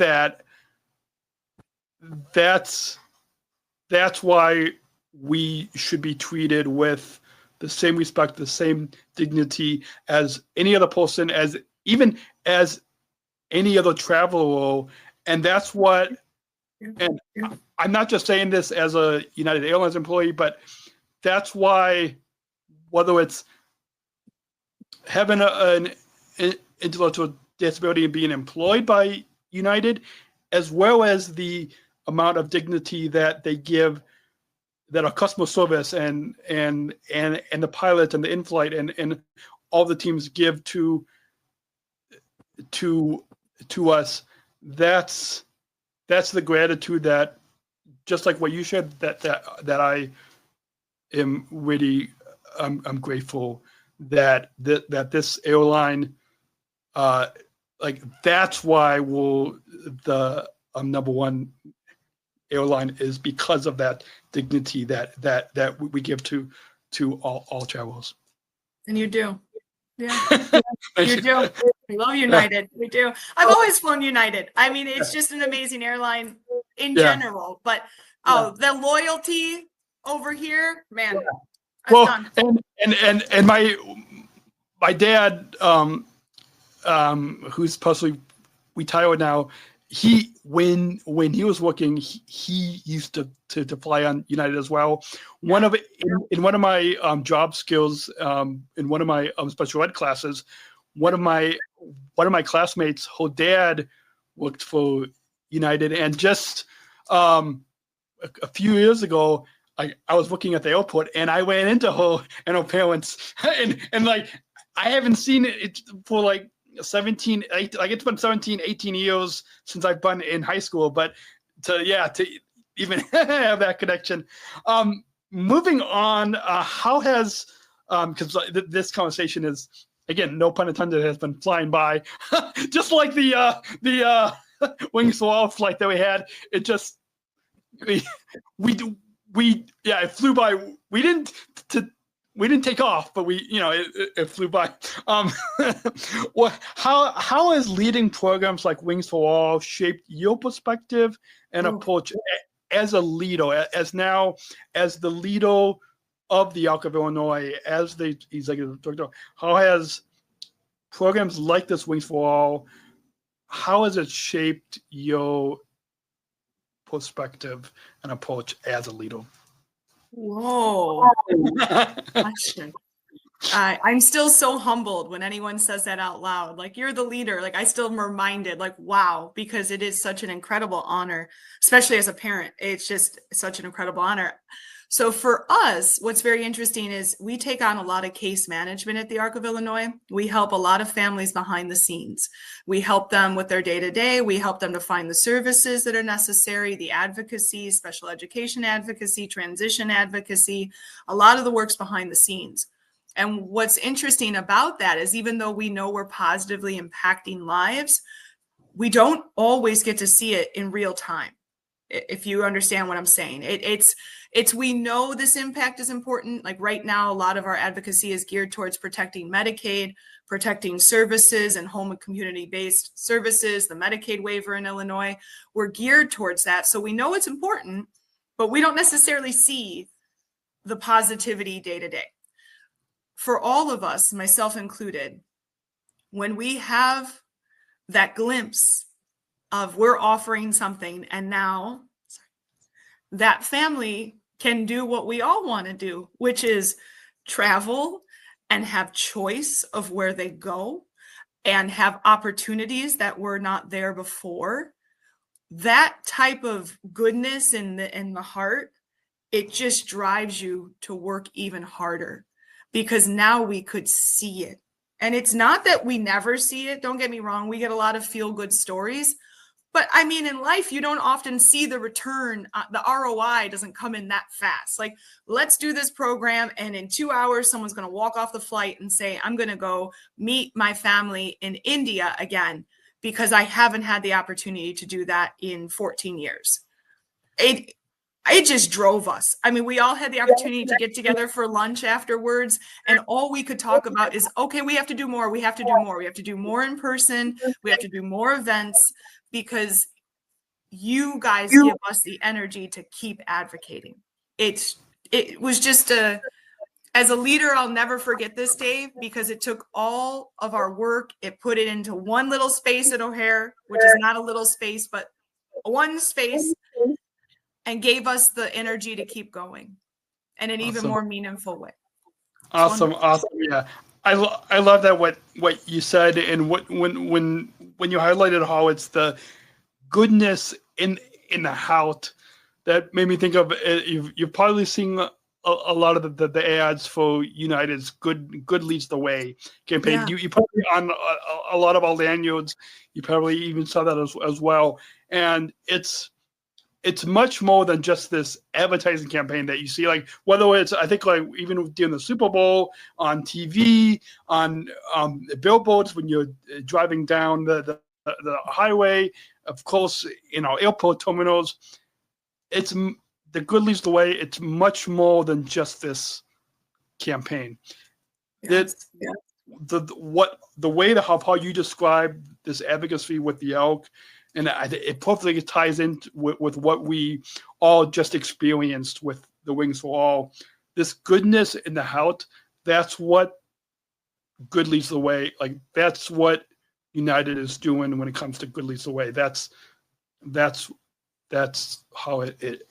that's why we should be treated with the same respect, the same dignity as any other person, even as any other traveler. And that's what, and I'm not just saying this as a United Airlines employee, but that's why whether it's having an intellectual disability and being employed by United, as well as the amount of dignity that they give, that our customer service and the pilot and the in-flight and all the teams give to us. That's the gratitude that, just like what you shared, that I am really I'm grateful that this airline, like, that's why the number one airline is, because of that dignity that we give to all travelers. And you do. Yeah, you do. We love United. We do. I've always flown United. I mean, it's just an amazing airline in general. But the loyalty over here, man. Well, and my dad, who's possibly retired now, when he was working, he used to fly on United as well. One of my job skills, in one of my special ed classes, one of my classmates, her dad worked for United, and just a few years ago, I was working at the airport, and I ran into her and her parents, and like, I haven't seen it for like 18 years since I've been in high school, but to even have that connection. Moving on, how has, because this conversation is, again, no pun intended, has been flying by, just like the Wings for All flight that we had. It just it flew by. We didn't take off, but it flew by. Well, how has leading programs like Wings for All shaped your perspective and approach as a leader, as the leader of the Arc of Illinois, as the executive director? How has programs like this, Wings for All, how has it shaped your perspective and approach as a leader? Whoa. Question. I'm still so humbled when anyone says that out loud. Like, you're the leader. Like, I still am reminded, like, wow, because it is such an incredible honor, especially as a parent. It's just such an incredible honor. So for us, what's very interesting is we take on a lot of case management at the Arc of Illinois. We help a lot of families behind the scenes. We help them with their day-to-day. We help them to find the services that are necessary, the advocacy, special education advocacy, transition advocacy. A lot of the work's behind the scenes. And what's interesting about that is, even though we know we're positively impacting lives, we don't always get to see it in real time, if you understand what I'm saying. We know this impact is important. Like right now, a lot of our advocacy is geared towards protecting Medicaid, protecting services and home and community-based services, the Medicaid waiver in Illinois. We're geared towards that. So we know it's important, but we don't necessarily see the positivity day to day. For all of us, myself included, when we have that glimpse of we're offering something, and now that family can do what we all want to do, which is travel and have choice of where they go and have opportunities that were not there before. That type of goodness in the heart, it just drives you to work even harder, because now we could see it. And it's not that we never see it. Don't get me wrong. We get a lot of feel-good stories. But I mean, in life, you don't often see the return. The ROI doesn't come in that fast. Like, let's do this program, and in 2 hours, someone's going to walk off the flight and say, I'm going to go meet my family in India again, because I haven't had the opportunity to do that in 14 years. It just drove us. I mean, we all had the opportunity to get together for lunch afterwards, and all we could talk about is, okay, we have to do more. We have to do more. We have to do more in person. We have to do more events, because you guys give us the energy to keep advocating. It was just as a leader, I'll never forget this, Dave, because it took all of our work. It put it into one little space at O'Hare, which is not a little space, but one space, and gave us the energy to keep going in an even more meaningful way. Awesome. Yeah, I love that what you said, and when you highlighted how it's the goodness in the house that made me think of you've probably seen a lot of the ads for United's good leads the way campaign. Yeah. You probably on a lot of our lanyards, you probably even saw that as well. And it's much more than just this advertising campaign that you see, like whether it's, I think, like even during the Super Bowl, on TV, on billboards when you're driving down the highway, of course, in our airport terminals. It's the good leads the way. It's much more than just this campaign. Yes. The way how you describe this advocacy with the elk, and it perfectly ties in with what we all just experienced with the Wings for All. This goodness in the house, that's what good leads the way. Like, that's what United is doing when it comes to good leads the way. That's how it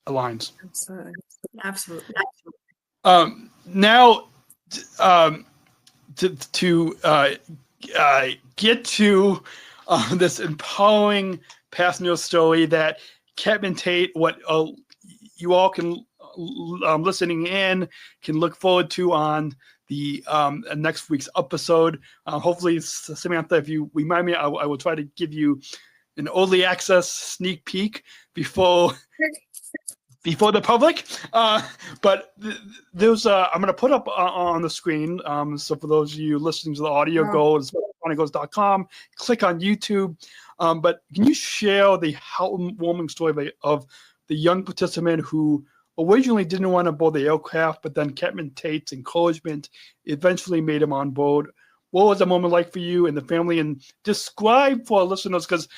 aligns. Absolutely. Now, to get to this empowering passenger story that Captain Tate, what you all can listening in can look forward to on the next week's episode. Hopefully, Samantha, if you remind me, I will try to give you an early access sneak peek before the public. But there's I'm going to put up on the screen. So for those of you listening to the audio, go to Chronicles.com, click on YouTube. But can you share the heartwarming story of the young participant who originally didn't want to board the aircraft, but then Captain Tate's encouragement eventually made him on board? What was the moment like for you and the family? And describe for our listeners, because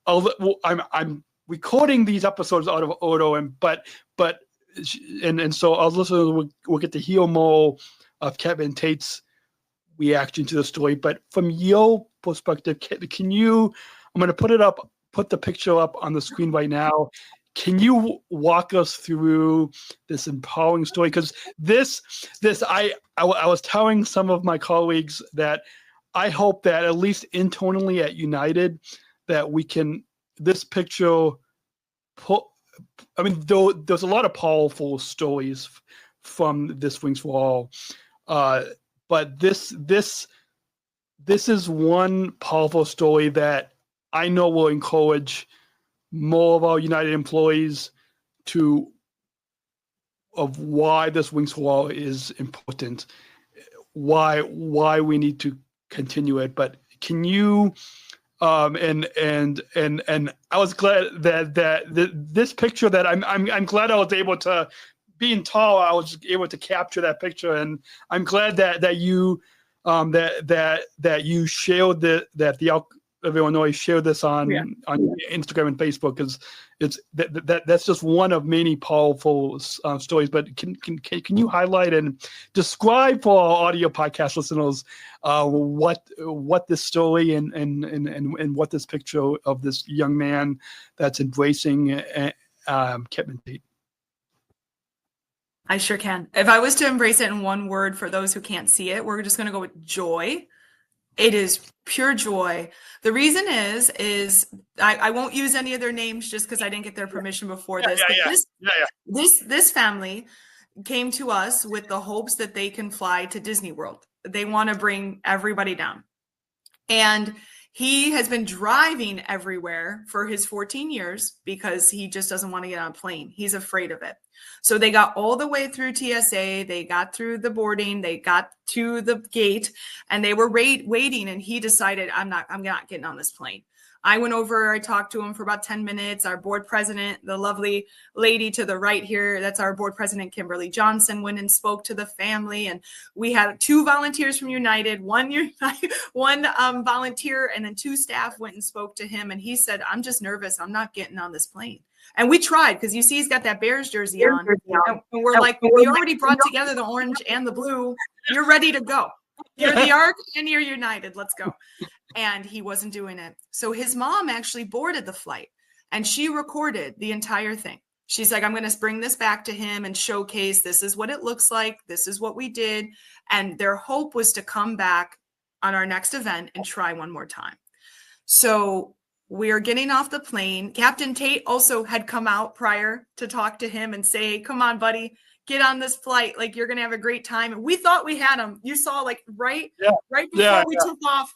I'm recording these episodes out of Odo, and so our listeners will get to hear more of Captain Tate's reaction to the story. But from your perspective, can you? I'm going to put the picture up on the screen right now. Can you walk us through this empowering story? Because I was telling some of my colleagues that I hope that at least internally at United that we can, this picture, there's a lot of powerful stories from this Wings for All, but this is one powerful story that I know will encourage more of our United employees of why this Wings for All is important, why we need to continue it. But can you? And I was glad that this picture that I'm glad I was able to, being tall, I was able to capture that picture, and I'm glad that you that you shared that the Elk of Illinois shared this on Instagram and Facebook, because it's that's just one of many powerful stories. But can you highlight and describe for our audio podcast listeners what this story and what this picture of this young man that's embracing Captain Tate? I sure can. If I was to embrace it in one word for those who can't see it, we're just going to go with joy. It is pure joy. The reason is I won't use any of their names just because I didn't get their permission before this. This family came to us with the hopes that they can fly to Disney World. They want to bring everybody down. And he has been driving everywhere for his 14 years because he just doesn't want to get on a plane. He's afraid of it. So they got all the way through TSA. They got through the boarding. They got to the gate, and they were waiting. And he decided, I'm not getting on this plane. I went over, I talked to him for about 10 minutes. Our board president, the lovely lady to the right here, that's our board president, Kimberly Johnson, went and spoke to the family. And we had 2 volunteers from United, one volunteer, and then 2 staff went and spoke to him. And he said, I'm just nervous. I'm not getting on this plane. And we tried, because you see he's got that Bears jersey on. And we're like, we already brought together the orange and the blue. You're ready to go. You're the Ark and you're United. Let's go. And he wasn't doing it. So his mom actually boarded the flight, and she recorded the entire thing. She's like, I'm going to bring this back to him and showcase this is what it looks like. This is what we did. And their hope was to come back on our next event and try one more time. So we're getting off the plane. Captain Tate also had come out prior to talk to him and say, come on, buddy, get on this flight. Like, you're going to have a great time. And we thought we had him. You saw, like, right before we took off,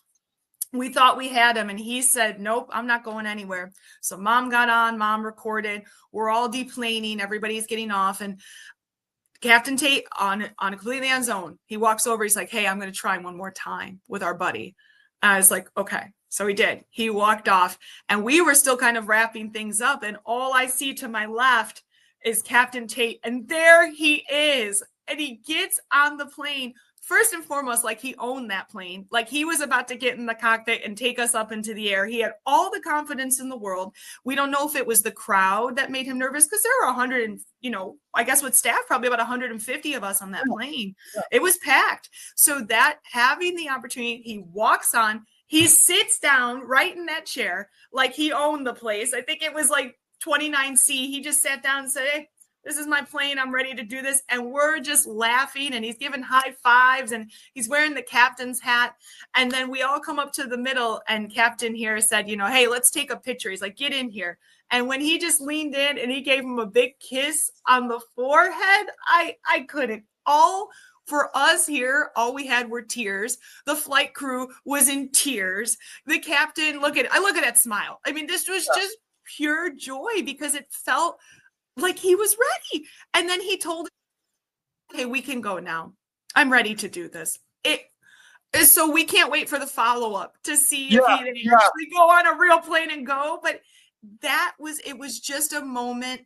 we thought we had him. And he said, nope, I'm not going anywhere. So mom got on, mom recorded. We're all deplaning. Everybody's getting off. And Captain Tate on a completely on his own. He walks over. He's like, hey, I'm going to try one more time with our buddy. And I was like, okay. So he did. He walked off and we were still kind of wrapping things up. And all I see to my left is Captain Tate. And there he is. And he gets on the plane. First and foremost, like, he owned that plane. Like, he was about to get in the cockpit and take us up into the air. He had all the confidence in the world. We don't know if it was the crowd that made him nervous, because there were 100 and, I guess with staff, probably about 150 of us on that plane. Yeah. It was packed. So that having the opportunity, he walks on, he sits down right in that chair, like he owned the place. I think it was like 29C. He just sat down and said, hey, this is my plane. I'm ready to do this. And we're just laughing, and he's giving high fives, and he's wearing the captain's hat. And then we all come up to the middle, and Captain here said, hey, let's take a picture. He's like, get in here. And when he just leaned in and he gave him a big kiss on the forehead, I couldn't. For us here, all we had were tears. The flight crew was in tears. The captain, look at that smile. I mean, this was just pure joy, because it felt like he was ready. And then he told him, okay, we can go now. I'm ready to do this. So we can't wait for the follow-up to see if he didn't actually go on a real plane and go. But it was just a moment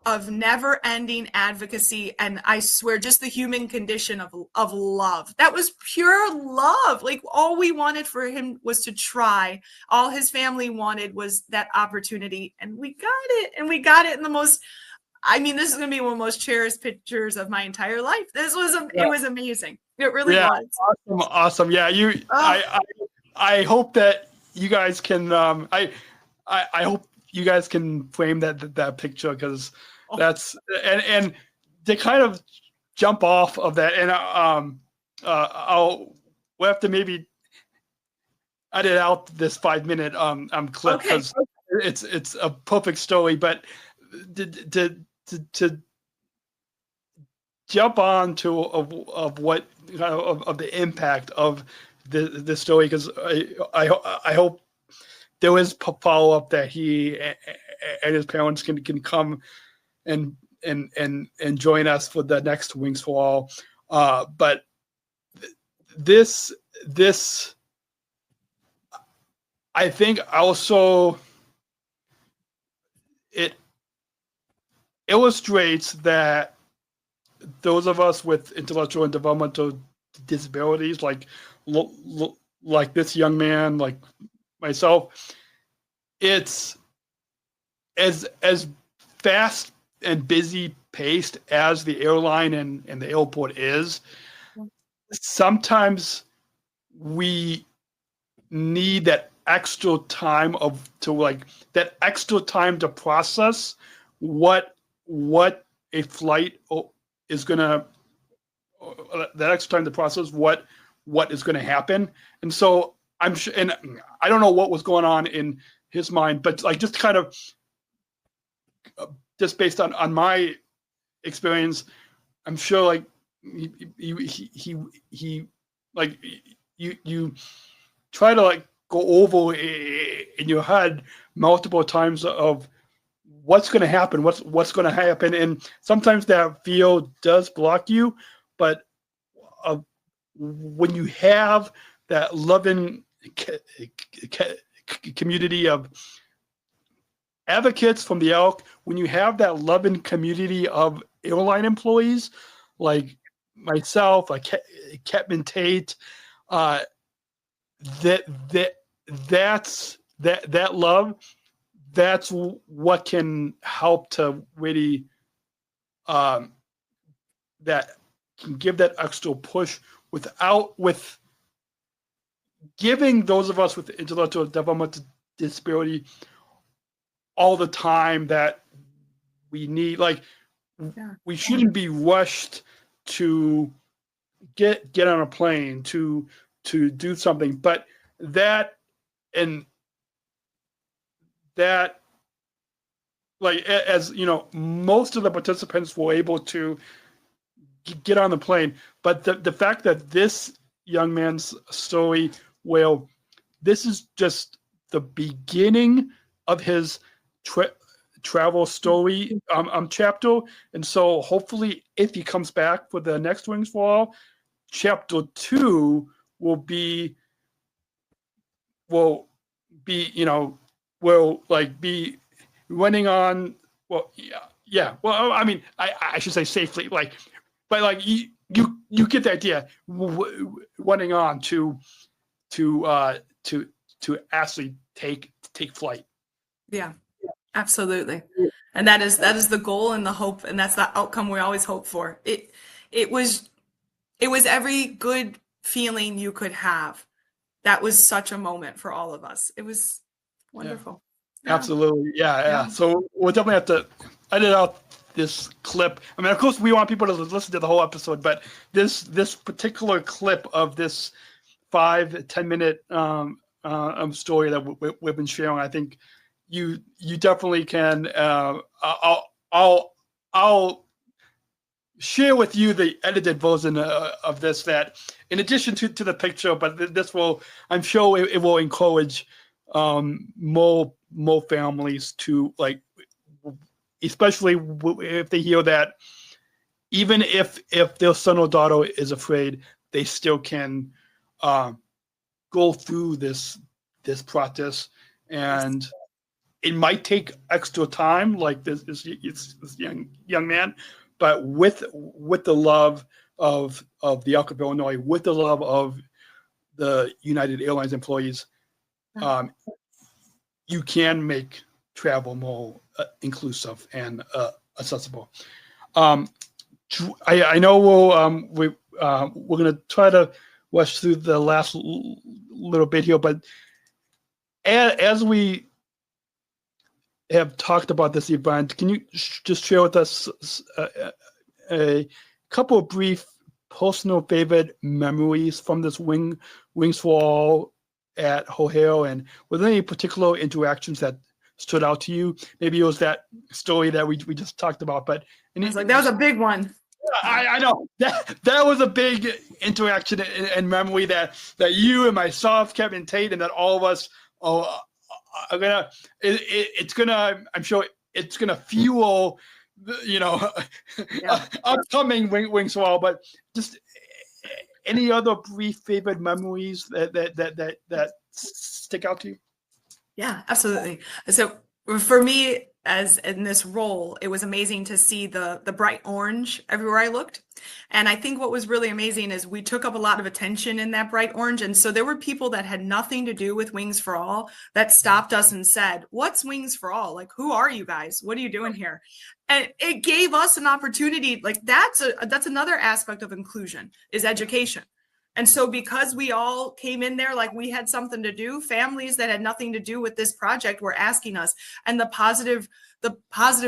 of never-ending advocacy. And I swear, just the human condition of love. That was pure love. Like, all we wanted for him was to try. All his family wanted was that opportunity. And we got it. And we got it in the most, this is going to be one of the most cherished pictures of my entire life. It was amazing. It really was. Awesome. Yeah. I hope that you guys can, I hope you guys can frame that picture, because that's, and to kind of jump off of that, and we'll have to maybe edit out this 5-minute clip, because it's a perfect story. But to jump on to of what of the impact of the story, because I hope there is follow up that he and his parents can come and join us for the next Wings for All. But this I think also it illustrates that those of us with intellectual and developmental disabilities, like this young man, like myself, it's as fast and busy paced as the airline and the airport is. Sometimes we need that extra time to process what a flight is gonna, that extra time to process what is gonna happen. And so I'm sure, and I don't know what was going on in his mind, but like just kind of just based on my experience, I'm sure like he like you try to like go over in your head multiple times of what's going to happen, what's going to happen, and sometimes that fear does block you. But when you have that loving community of advocates from the Elk, when you have that loving community of airline employees like myself, like Captain Tate, that love, that's what can help to really that can give that extra push with giving those of us with intellectual developmental disability all the time that we need, like, Yeah. we shouldn't be rushed to get on a plane to do something, but that like, as you know, most of the participants were able to get on the plane, but the fact that this young man's story, well, this is just the beginning of his travel story chapter, and so hopefully if he comes back for the next Wings for All, chapter 2 will be be running on, well, I mean, I should say safely, like, but like you get the idea, running on to actually take flight. Yeah, absolutely. And that is the goal and the hope, and that's the outcome we always hope for. It was every good feeling you could have. That was such a moment for all of us. It was wonderful. Yeah. Absolutely. Yeah. So we'll definitely have to edit out this clip. I mean, of course, we want people to listen to the whole episode, but this particular clip of this 5-10 minute story that we've been sharing, I think you definitely can. I'll share with you the edited version of this, that in addition to the picture, but this will, I'm sure it will encourage more families to, like, especially if they hear that even if their son or daughter is afraid, they still can go through this process, and it might take extra time, like this young man, but with the love of the Elk of Illinois, with the love of the United Airlines employees, you can make travel more inclusive and accessible. I know we're going to try to rush through the last little bit here, but as we have talked about this event, can you just share with us a couple of brief personal favorite memories from this Wings for All at O'Hare, and were there any particular interactions that stood out to you? Maybe it was that story that we just talked about, but I was like, that was a big one. I know that was a big interaction and memory that you and myself, Kevin Tate, and that all of us are gonna. I'm sure it's gonna fuel, upcoming Wings for All. But just any other brief favorite memories that stick out to you? Yeah, absolutely. So for me, as in this role, it was amazing to see the bright orange everywhere I looked. And I think what was really amazing is we took up a lot of attention in that bright orange. And so there were people that had nothing to do with Wings for All that stopped us and said, "What's Wings for All? Like, who are you guys? What are you doing here?" And it gave us an opportunity. Like, that's another aspect of inclusion, is education. And so because we all came in there like we had something to do, families that had nothing to do with this project were asking us, and the positive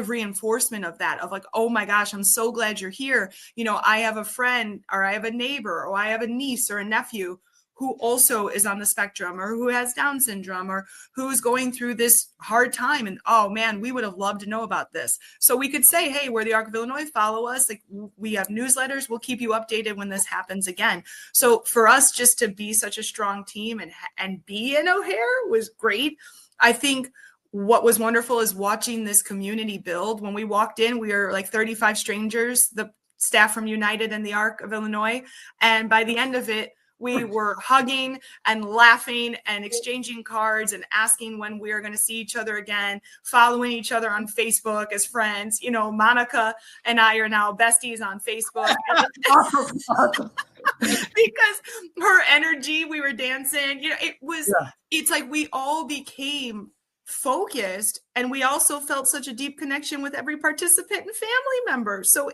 reinforcement of that, of like, "Oh my gosh, I'm so glad you're here. I have a friend, or I have a neighbor, or I have a niece or a nephew who also is on the spectrum, or who has Down syndrome, or who's going through this hard time. And oh man, we would have loved to know about this." So we could say, "Hey, we're the Arc of Illinois, follow us. Like, we have newsletters. We'll keep you updated when this happens again." So for us just to be such a strong team and be in O'Hare was great. I think what was wonderful is watching this community build. When we walked in, we were like 35 strangers, the staff from United and the Arc of Illinois. And by the end of it, we were hugging and laughing and exchanging cards and asking when we are going to see each other again, following each other on Facebook as friends. Monica and I are now besties on Facebook. Because her energy, we were dancing, it's like we all became focused, and we also felt such a deep connection with every participant and family member. So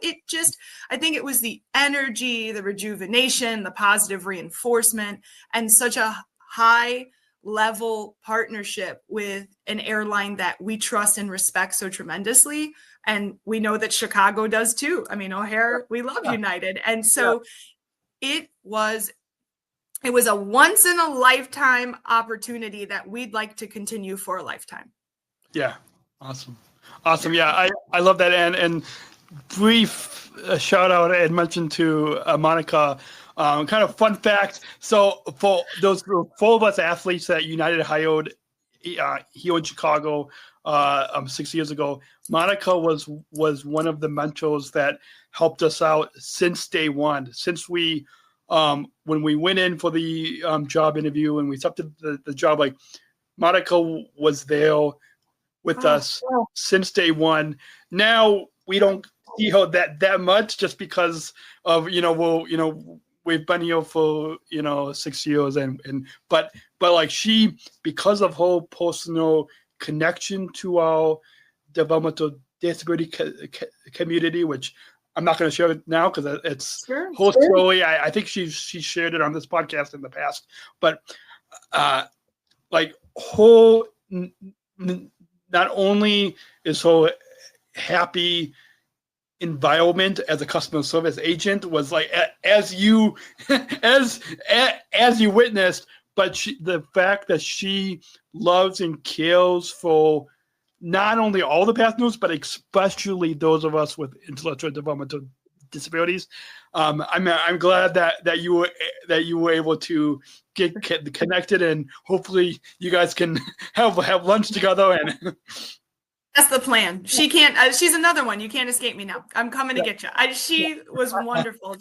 I think it was the energy, the rejuvenation, the positive reinforcement, and such a high level partnership with an airline that we trust and respect so tremendously. And we know that Chicago does too. I mean, O'Hare, we love United. And so it was a once in a lifetime opportunity that we'd like to continue for a lifetime. Yeah. Awesome. Yeah. I love that. And brief shout out and mention to Monica, kind of fun fact. So for those 4 of us athletes that United hired here in Chicago 6 years ago, Monica was one of the mentors that helped us out since day one. Since we when we went in for the job interview and we accepted the job, like Monica was there with us since day one. Now we don't see her that much just because of we've been here for 6 years but like she, because of her personal connection to our developmental disability community, which I'm not going to share it now because it's her story. I think she shared it on this podcast in the past, but like her, not only is her happy environment as a customer service agent was like as you witnessed, but the fact that she loves and cares for not only all the passengers but especially those of us with intellectual developmental disabilities. I'm glad that you were able to get connected, and hopefully you guys can have lunch together. And that's the plan. She can't. She's another one. You can't escape me now. I'm coming to get you. She was wonderful.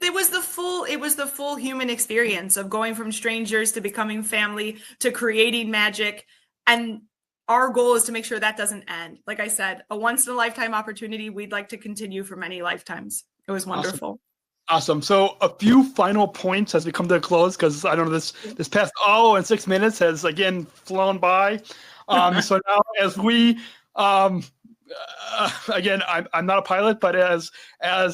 It was the full human experience of going from strangers to becoming family to creating magic, and our goal is to make sure that doesn't end. Like I said, a once in a lifetime opportunity. We'd like to continue for many lifetimes. It was wonderful. Awesome. So a few final points as we come to a close, because I don't know, this past hour and 6 minutes has again flown by. So now as we again, I'm not a pilot, but as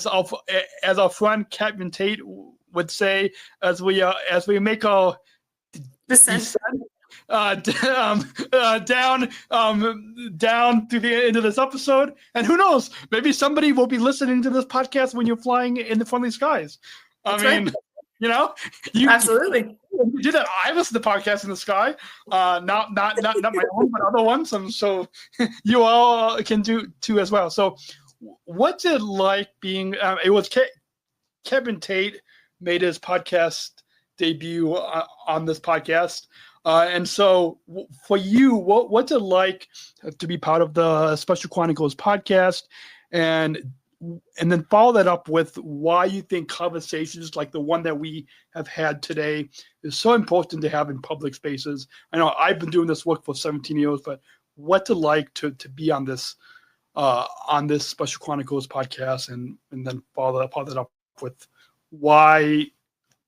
our friend Captain Tate would say, as we make our descent down to the end of this episode, and who knows, maybe somebody will be listening to this podcast when you're flying in the friendly skies. Right. You absolutely you did that. I listen to podcasts in the sky, not my own, but other ones, and so you all can do too as well. So, what's it like being? It was Kevin Tate made his podcast debut on this podcast. And so for you, what's it like to be part of the Special Chronicles podcast, and then follow that up with why you think conversations like the one that we have had today is so important to have in public spaces? I know I've been doing this work for 17 years, but what's it like to be on this Special Chronicles podcast, and then follow that up with why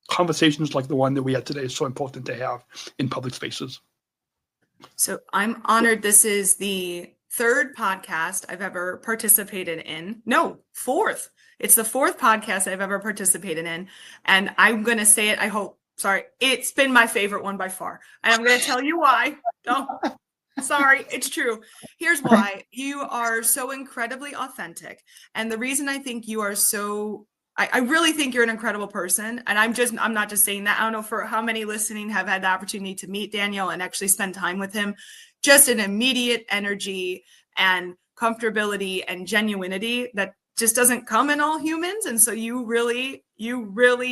conversations like the one that we had today is so important to have in public spaces? So I'm honored. This is the 3rd podcast I've ever participated in. No, 4th. It's the 4th podcast I've ever participated in. And I'm going to say it. It's been my favorite one by far. And I'm going to tell you why. Sorry, it's true. Here's why. You are so incredibly authentic. And the reason I think you are so I really think you're an incredible person. And I'm not just saying that. I don't know for how many listening have had the opportunity to meet Daniel and actually spend time with him. Just an immediate energy and comfortability and genuinity that just doesn't come in all humans. And so you really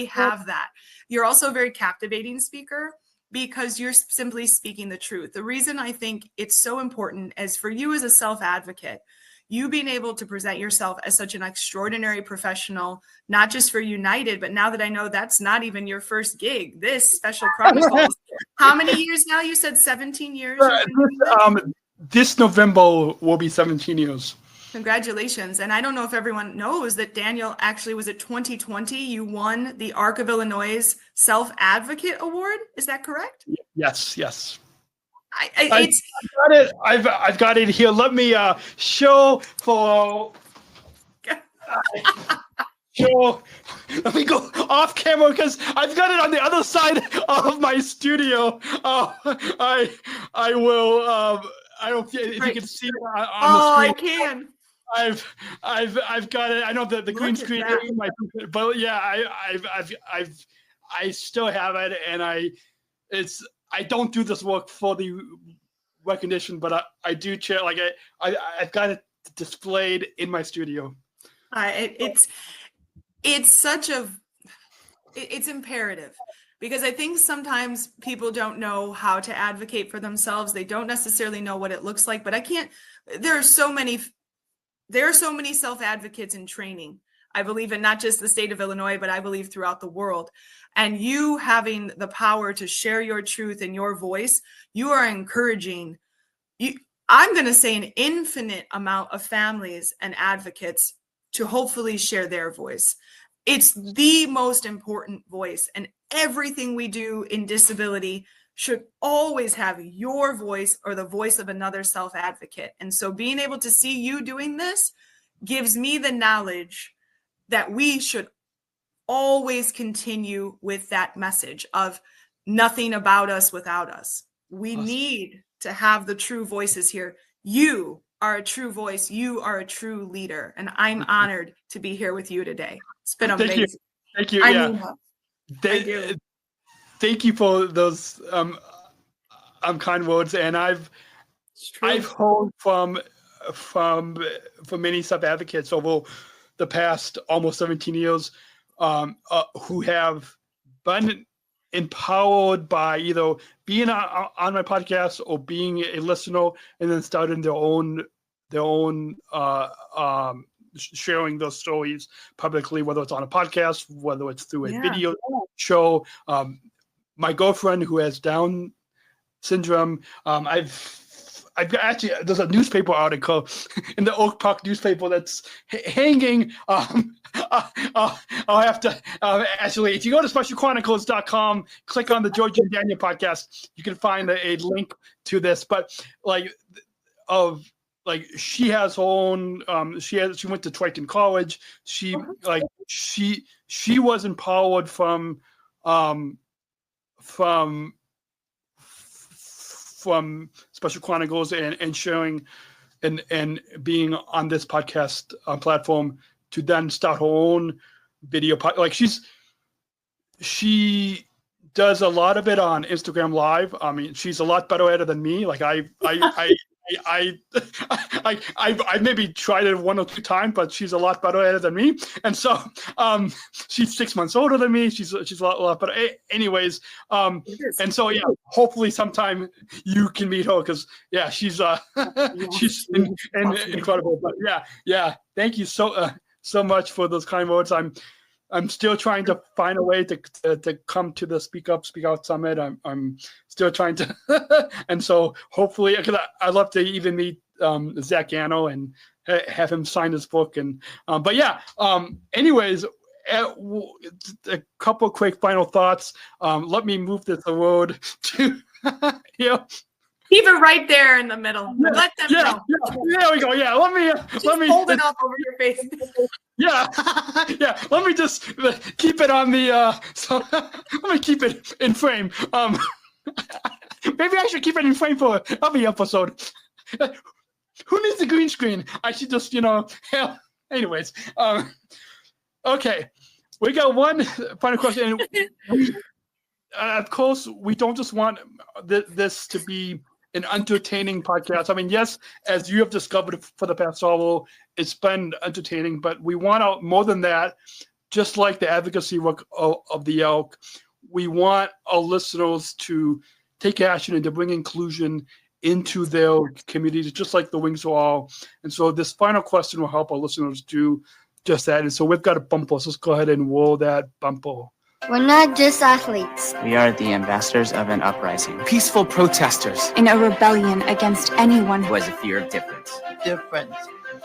have that. You're also a very captivating speaker because you're simply speaking the truth. The reason I think it's so important is for you as a self-advocate, you being able to present yourself as such an extraordinary professional, not just for United, but now that I know that's not even your first gig, this Special Chronicles. How many years now? You said 17 years? This November will be 17 years. Congratulations. And I don't know if everyone knows that Daniel actually was at 2020. You won the Arc of Illinois Self-Advocate Award. Is that correct? Yes. I've got it. I've got it here. Let me show. Let me go off camera because I've got it on the other side of my studio. I will. I don't know if you can see it on the screen. I can. I've got it. I know that the green Look at screen, that. but yeah, I still have it, and I don't do this work for the recognition, but I do chair, like I've got it displayed in my studio. It's imperative, because I think sometimes people don't know how to advocate for themselves. They don't necessarily know what it looks like, but there are so many self-advocates in training. I believe in not just the state of Illinois, but I believe throughout the world. And you having the power to share your truth and your voice, you are encouraging, I'm going to say, an infinite amount of families and advocates to hopefully share their voice. It's the most important voice, and everything we do in disability should always have your voice or the voice of another self-advocate. And so being able to see you doing this gives me the knowledge that we should always continue with that message of nothing about us without us. We need to have the true voices here. You are a true voice. You are a true leader. And I'm honored to be here with you today. It's been amazing. Thank you. I do. Thank you for those kind words. And I've heard from many sub-advocates over the past almost 17 years who have been empowered by either being on my podcast or being a listener, and then starting their own sharing those stories publicly, whether it's on a podcast, whether it's through a video show. My girlfriend who has Down syndrome, I've actually, there's a newspaper article in the Oak Park newspaper that's hanging. I'll have to actually, if you go to specialchronicles.com, click on the George and Daniel podcast, you can find a link to this. But she has her own. She went to Triton College. She was empowered from Special Chronicles and sharing and being on this podcast platform to then start her own video. She does a lot of it on Instagram Live. I mean, she's a lot better at it than me. Like I maybe tried it 1 or 2 times, but she's a lot better at it than me. And so she's 6 months older than me. She's a lot better. Anyways, and so hopefully sometime you can meet her, because she's she's incredible. But thank you so much for those kind words. I'm still trying to find a way to come to the Speak Up, Speak Out Summit. I'm still trying to, and so hopefully, because I'd love to even meet Zach Gano and have him sign his book. And anyways, a couple quick final thoughts. Let me move this road to Keep it right there in the middle. Let them know. There we go. Yeah, let me hold it up over your face. Let me just keep it on the. So let me keep it in frame. Maybe I should keep it in frame for every episode. Who needs the green screen? I should just, anyways. Okay, we got one final question. Of course, we don't just want this to be an entertaining podcast. I mean, yes, as you have discovered for the past hour, it's been entertaining, but we want more than that. Just like the advocacy work of the Elk, we want our listeners to take action and to bring inclusion into their communities, just like the Wings of All. And so this final question will help our listeners do just that. And so we've got a bumper. So let's go ahead and roll that bumper. We're not just athletes. We are the ambassadors of an uprising. Peaceful protesters. In a rebellion against anyone who has a fear of difference.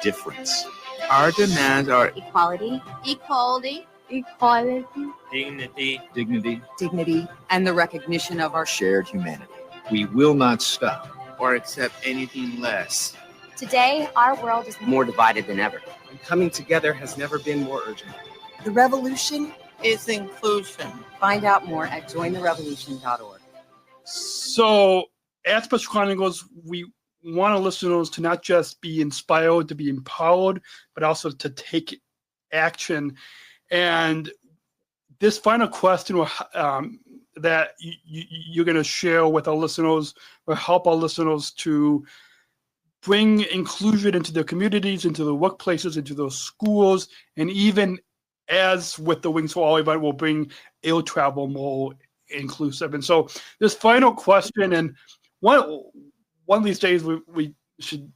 Difference. Our demands are equality. Dignity. And the recognition of our shared humanity. We will not stop or accept anything less. Today, our world is more divided than ever. And coming together has never been more urgent. The revolution is inclusion. Find out more at jointherevolution.org. So at Special Chronicles, want our listeners to not just be inspired, to be empowered, but also to take action. And this final question that you're going to share with our listeners will help our listeners to bring inclusion into their communities, into the workplaces, into those schools, and even as with the Wings for All event, will bring air travel more inclusive. And so this final question, and one of these days we should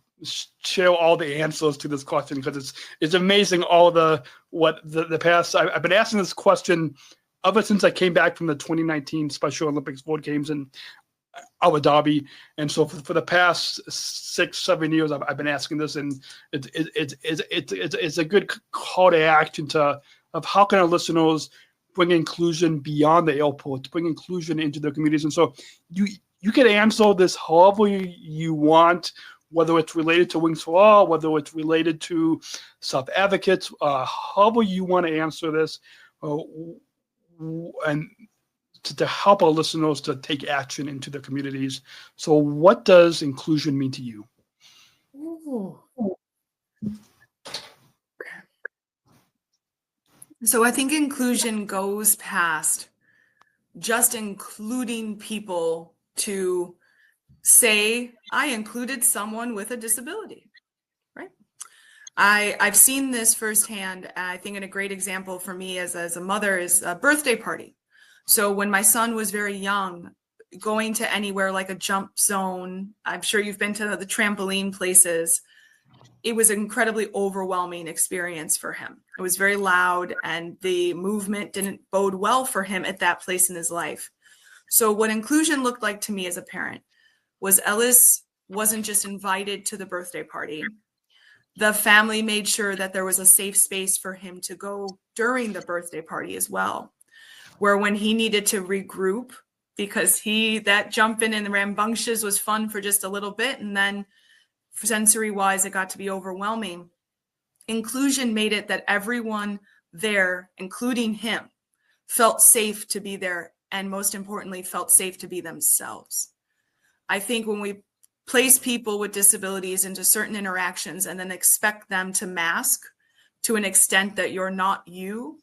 share all the answers to this question, because it's amazing all the past. I've been asking this question ever since I came back from the 2019 Special Olympics World Games in Abu Dhabi, and so for the past 6-7 years, I've been asking this, and it's a good call to action of how can our listeners bring inclusion beyond the airport, bring inclusion into their communities. And so you can answer this however you want, whether it's related to Wings for All, whether it's related to self-advocates, however you want to answer this, and to help our listeners to take action into their communities. So what does inclusion mean to you? Ooh. So I think inclusion goes past just including people to say, I included someone with a disability, right? I've seen this firsthand. I think a great example for me as a mother is a birthday party. So when my son was very young, going to anywhere like a jump zone, I'm sure you've been to the trampoline places, it was an incredibly overwhelming experience for him. It was very loud, and the movement didn't bode well for him at that place in his life. So what inclusion looked like to me as a parent was Ellis wasn't just invited to the birthday party. The family made sure that there was a safe space for him to go during the birthday party as well, where when he needed to regroup, because that jumping and the rambunctious was fun for just a little bit, and then sensory wise, it got to be overwhelming. Inclusion made it that everyone there, including him, felt safe to be there, and most importantly, felt safe to be themselves. I think when we place people with disabilities into certain interactions and then expect them to mask to an extent that you're not you,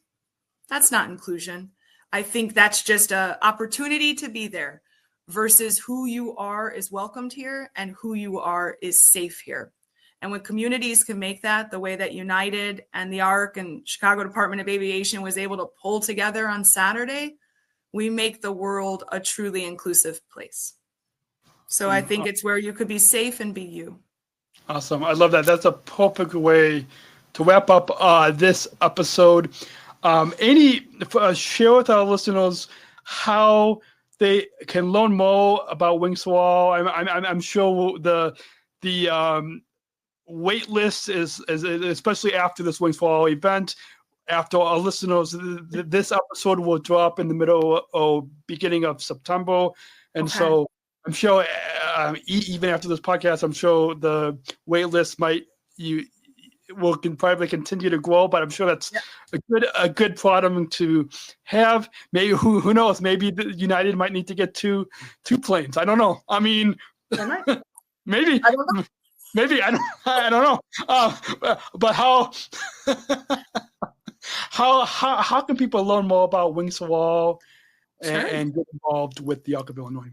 that's not inclusion. I think that's just an opportunity to be there versus who you are is welcomed here and who you are is safe here. And when communities can make that the way that United and the ARC and Chicago Department of Aviation was able to pull together on Saturday, we make the world a truly inclusive place. So I think it's where you could be safe and be you. Awesome. I love that. That's a perfect way to wrap up this episode. Share with our listeners how they can learn more about Wings for All. I'm sure the wait list is especially after this Wings for All event. After our listeners, this episode will drop in the middle or beginning of September, and so I'm sure even after this podcast, I'm sure the wait list will probably continue to grow, but I'm sure that's a good problem to have. Maybe who knows? Maybe the United might need to get two planes. I don't know. I mean, maybe. I don't know. Maybe I don't know. But how can people learn more about Wings for All and get involved with the Arc of Illinois?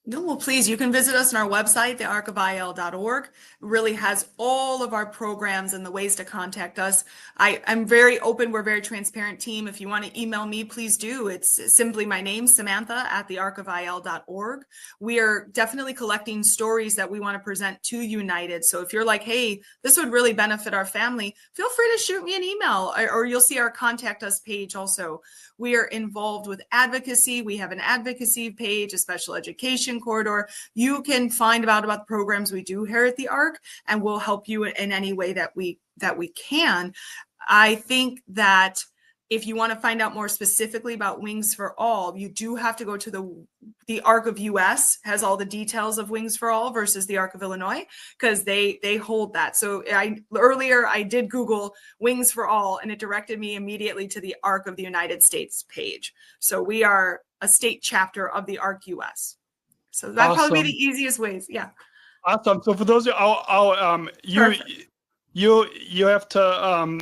No, well, please, you can visit us on our website, thearcofil.org. It really has all of our programs and the ways to contact us. I'm very open. We're a very transparent team. If you want to email me, please do. It's simply my name, Samantha, at thearcofil.org. We are definitely collecting stories that we want to present to United. So if you're like, hey, this would really benefit our family, feel free to shoot me an email, or you'll see our contact us page also. We are involved with advocacy. We have an advocacy page, a special education corridor. You can find out about the programs we do here at the ARC, and we'll help you in any way that we can. I think that if you want to find out more specifically about Wings for All, you do have to go to the ARC of US has all the details of Wings for All versus the ARC of Illinois, because they hold that. So earlier I did Google Wings for All, and it directed me immediately to the ARC of the United States page. So we are a state chapter of the ARC US. So that'd probably be the easiest ways. Yeah. Awesome. So for those, you have to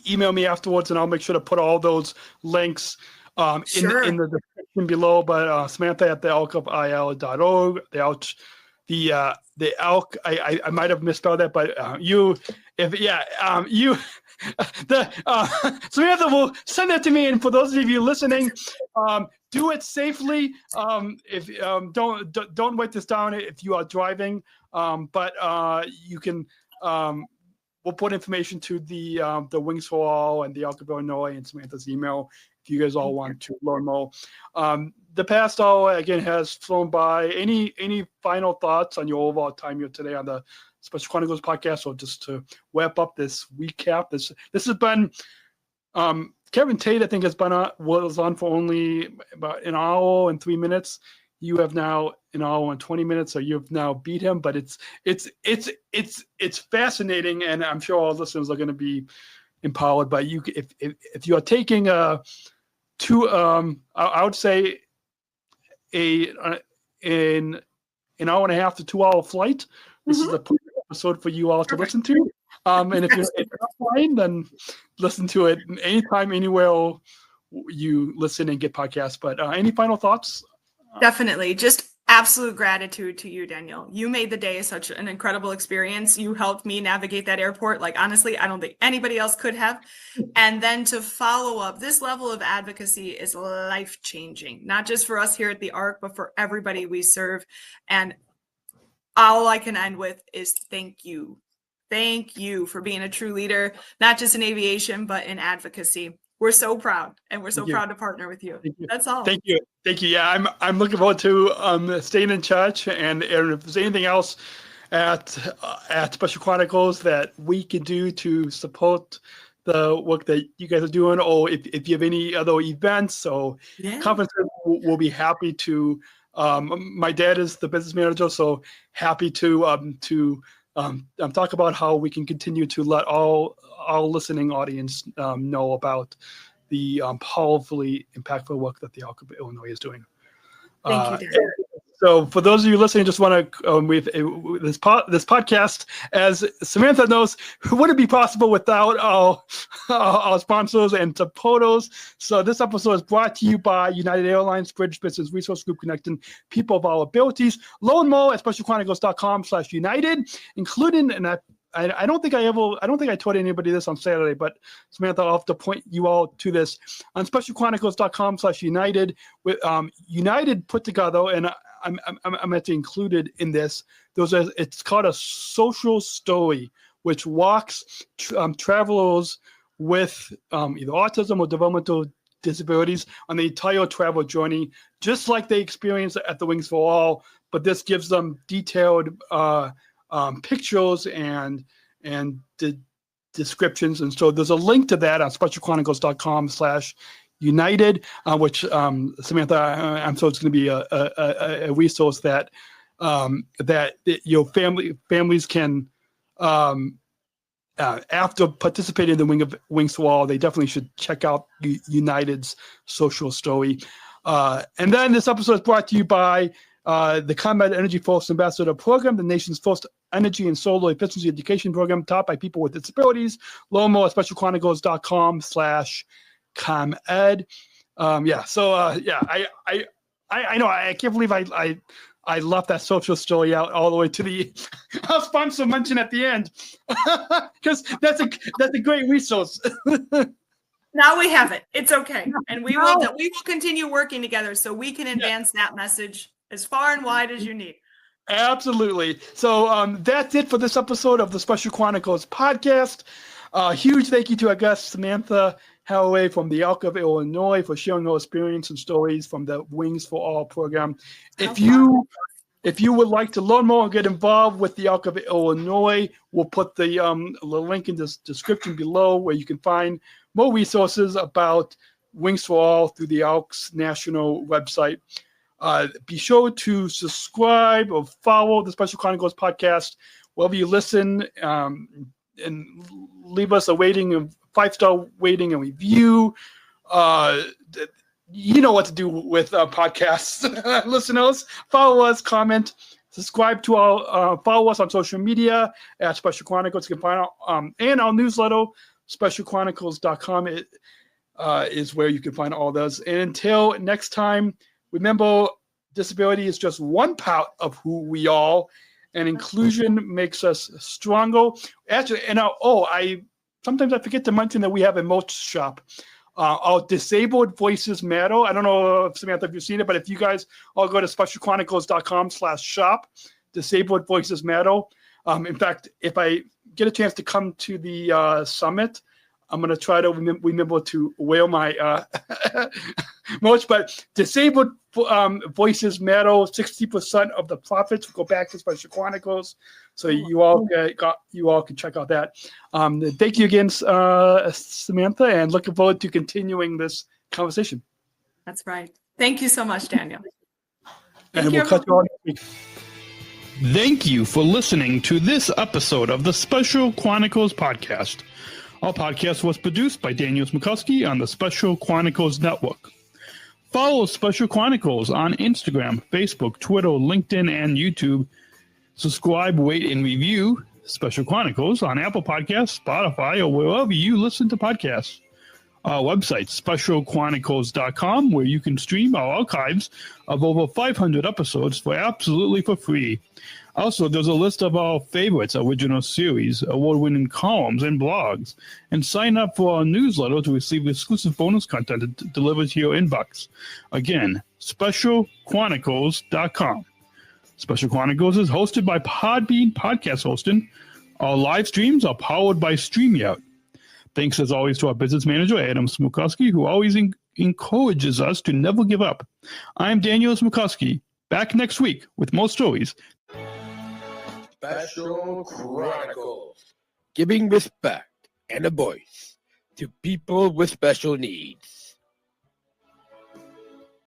email me afterwards, and I'll make sure to put all those links in the description below. But Samantha at theelkofil.org, the elk. I might have misspelled that, but Samantha will send that to me. And for those of you listening, do it safely. If don't write this down if you are driving, but you can. We'll put information to the Wings for All and the Elk of Illinois and Samantha's email if you guys all want to learn more. The past hour again has flown by. Any final thoughts on your overall time here today on the Special Chronicles podcast, or just to wrap up this recap? This has been Kevin Tate, I think, was on for only about an hour and 3 minutes. You have now an hour and 20 minutes, so you've now beat him. But it's fascinating, and I'm sure all listeners are going to be empowered. But if you are taking I would say an hour and a half to 2 hour flight, this is a perfect episode for you all to listen to. And if you're not flying, then listen to it anytime, anywhere you listen and get podcasts. But any final thoughts? Definitely. Just absolute gratitude to you, Daniel. You made the day such an incredible experience. You helped me navigate that airport. Like, honestly, I don't think anybody else could have. And then to follow up, this level of advocacy is life-changing, not just for us here at the ARC, but for everybody we serve. And all I can end with is thank you. Thank you for being a true leader, not just in aviation, but in advocacy. We're so proud, and we're so proud to partner with you. That's all. Thank you. Yeah, I'm looking forward to staying in touch, and if there's anything else at Special Chronicles that we can do to support the work that you guys are doing, or if you have any other events or conferences, we'll be happy to. My dad is the business manager, so happy to talk about how we can continue to let all our listening audience know about the powerfully impactful work that the Elk of Illinois is doing. Thank you, Dan. So for those of you listening, just want to with this podcast, as Samantha knows, would it be possible without our sponsors and supporters? So this episode is brought to you by United Airlines, Bridge Business Resource Group, connecting people of all abilities. Learn more at specialchronicles.com/united, including, and I don't think I told anybody this on Saturday, but Samantha, I'll have to point you all to this on specialchronicles.com/united. With United put together, and I'm actually included in this. It's called a social story, which walks travelers with either autism or developmental disabilities on the entire travel journey, just like they experience at the Wings for All. But this gives them detailed pictures and descriptions. And so there's a link to that on specialchronicles.com/united, which Samantha, I'm sure it's going to be a resource that your families can, after participating in the Wings for All, they definitely should check out United's social story. And then this episode is brought to you by the ComEd Energy First Ambassador Program, the nation's first energy and solar efficiency education program taught by people with disabilities. Learn more at specialchronicles.com/ComEd. I know. I can't believe I left that social story out all the way to the sponsor mention at the end, because that's a great resource. Now we have it. It's okay, and we will continue working together so we can advance that message as far and wide as you need. Absolutely. So that's it for this episode of the Special Chronicles podcast. Huge thank you to our guest, Samantha Alloway from the Elk of Illinois, for sharing her experience and stories from the Wings for All program. If you would like to learn more and get involved with the Elk of Illinois, we'll put the link in the description below, where you can find more resources about Wings for All through the Elk's national website. Be sure to subscribe or follow the Special Chronicles podcast wherever you listen, and leave us a 5-star rating and review. You know what to do with podcasts. Listeners, follow us, comment, Subscribe to our, follow us on social media at Special Chronicles. You can find out, and our newsletter, specialchronicles.com is where you can find all those. And until next time, remember, disability is just one part of who we are, and inclusion makes us stronger. Actually, and sometimes I forget to mention that we have a merch shop. Our Disabled Voices Matter. I don't know, Samantha, if you've seen it, but if you guys all go to specialchronicles.com/shop, Disabled Voices Matter. In fact, if I get a chance to come to the summit, I'm going to try to remember to wear my merch. But Disabled Voices Matter, 60% of the profits will go back to Special Chronicles. So you all can check out that. Thank you again, Samantha, and looking forward to continuing this conversation. That's right. Thank you so much, Daniel. And we'll cut you all next week. Thank you for listening to this episode of the Special Chronicles podcast. Our podcast was produced by Daniel Smrokowski on the Special Chronicles Network. Follow Special Chronicles on Instagram, Facebook, Twitter, LinkedIn, and YouTube. Subscribe, rate, and review Special Chronicles on Apple Podcasts, Spotify, or wherever you listen to podcasts. Our website, specialchronicles.com, where you can stream our archives of over 500 episodes absolutely for free. Also, there's a list of our favorites, original series, award-winning columns, and blogs. And sign up for our newsletter to receive exclusive bonus content delivered to your inbox. Again, specialchronicles.com. Special Chronicles is hosted by Podbean Podcast Hosting. Our live streams are powered by StreamYard. Thanks, as always, to our business manager, Daniel Smrokowski, who always encourages us to never give up. I'm Daniel Smrokowski, back next week with more stories. Special Chronicles, giving respect and a voice to people with special needs.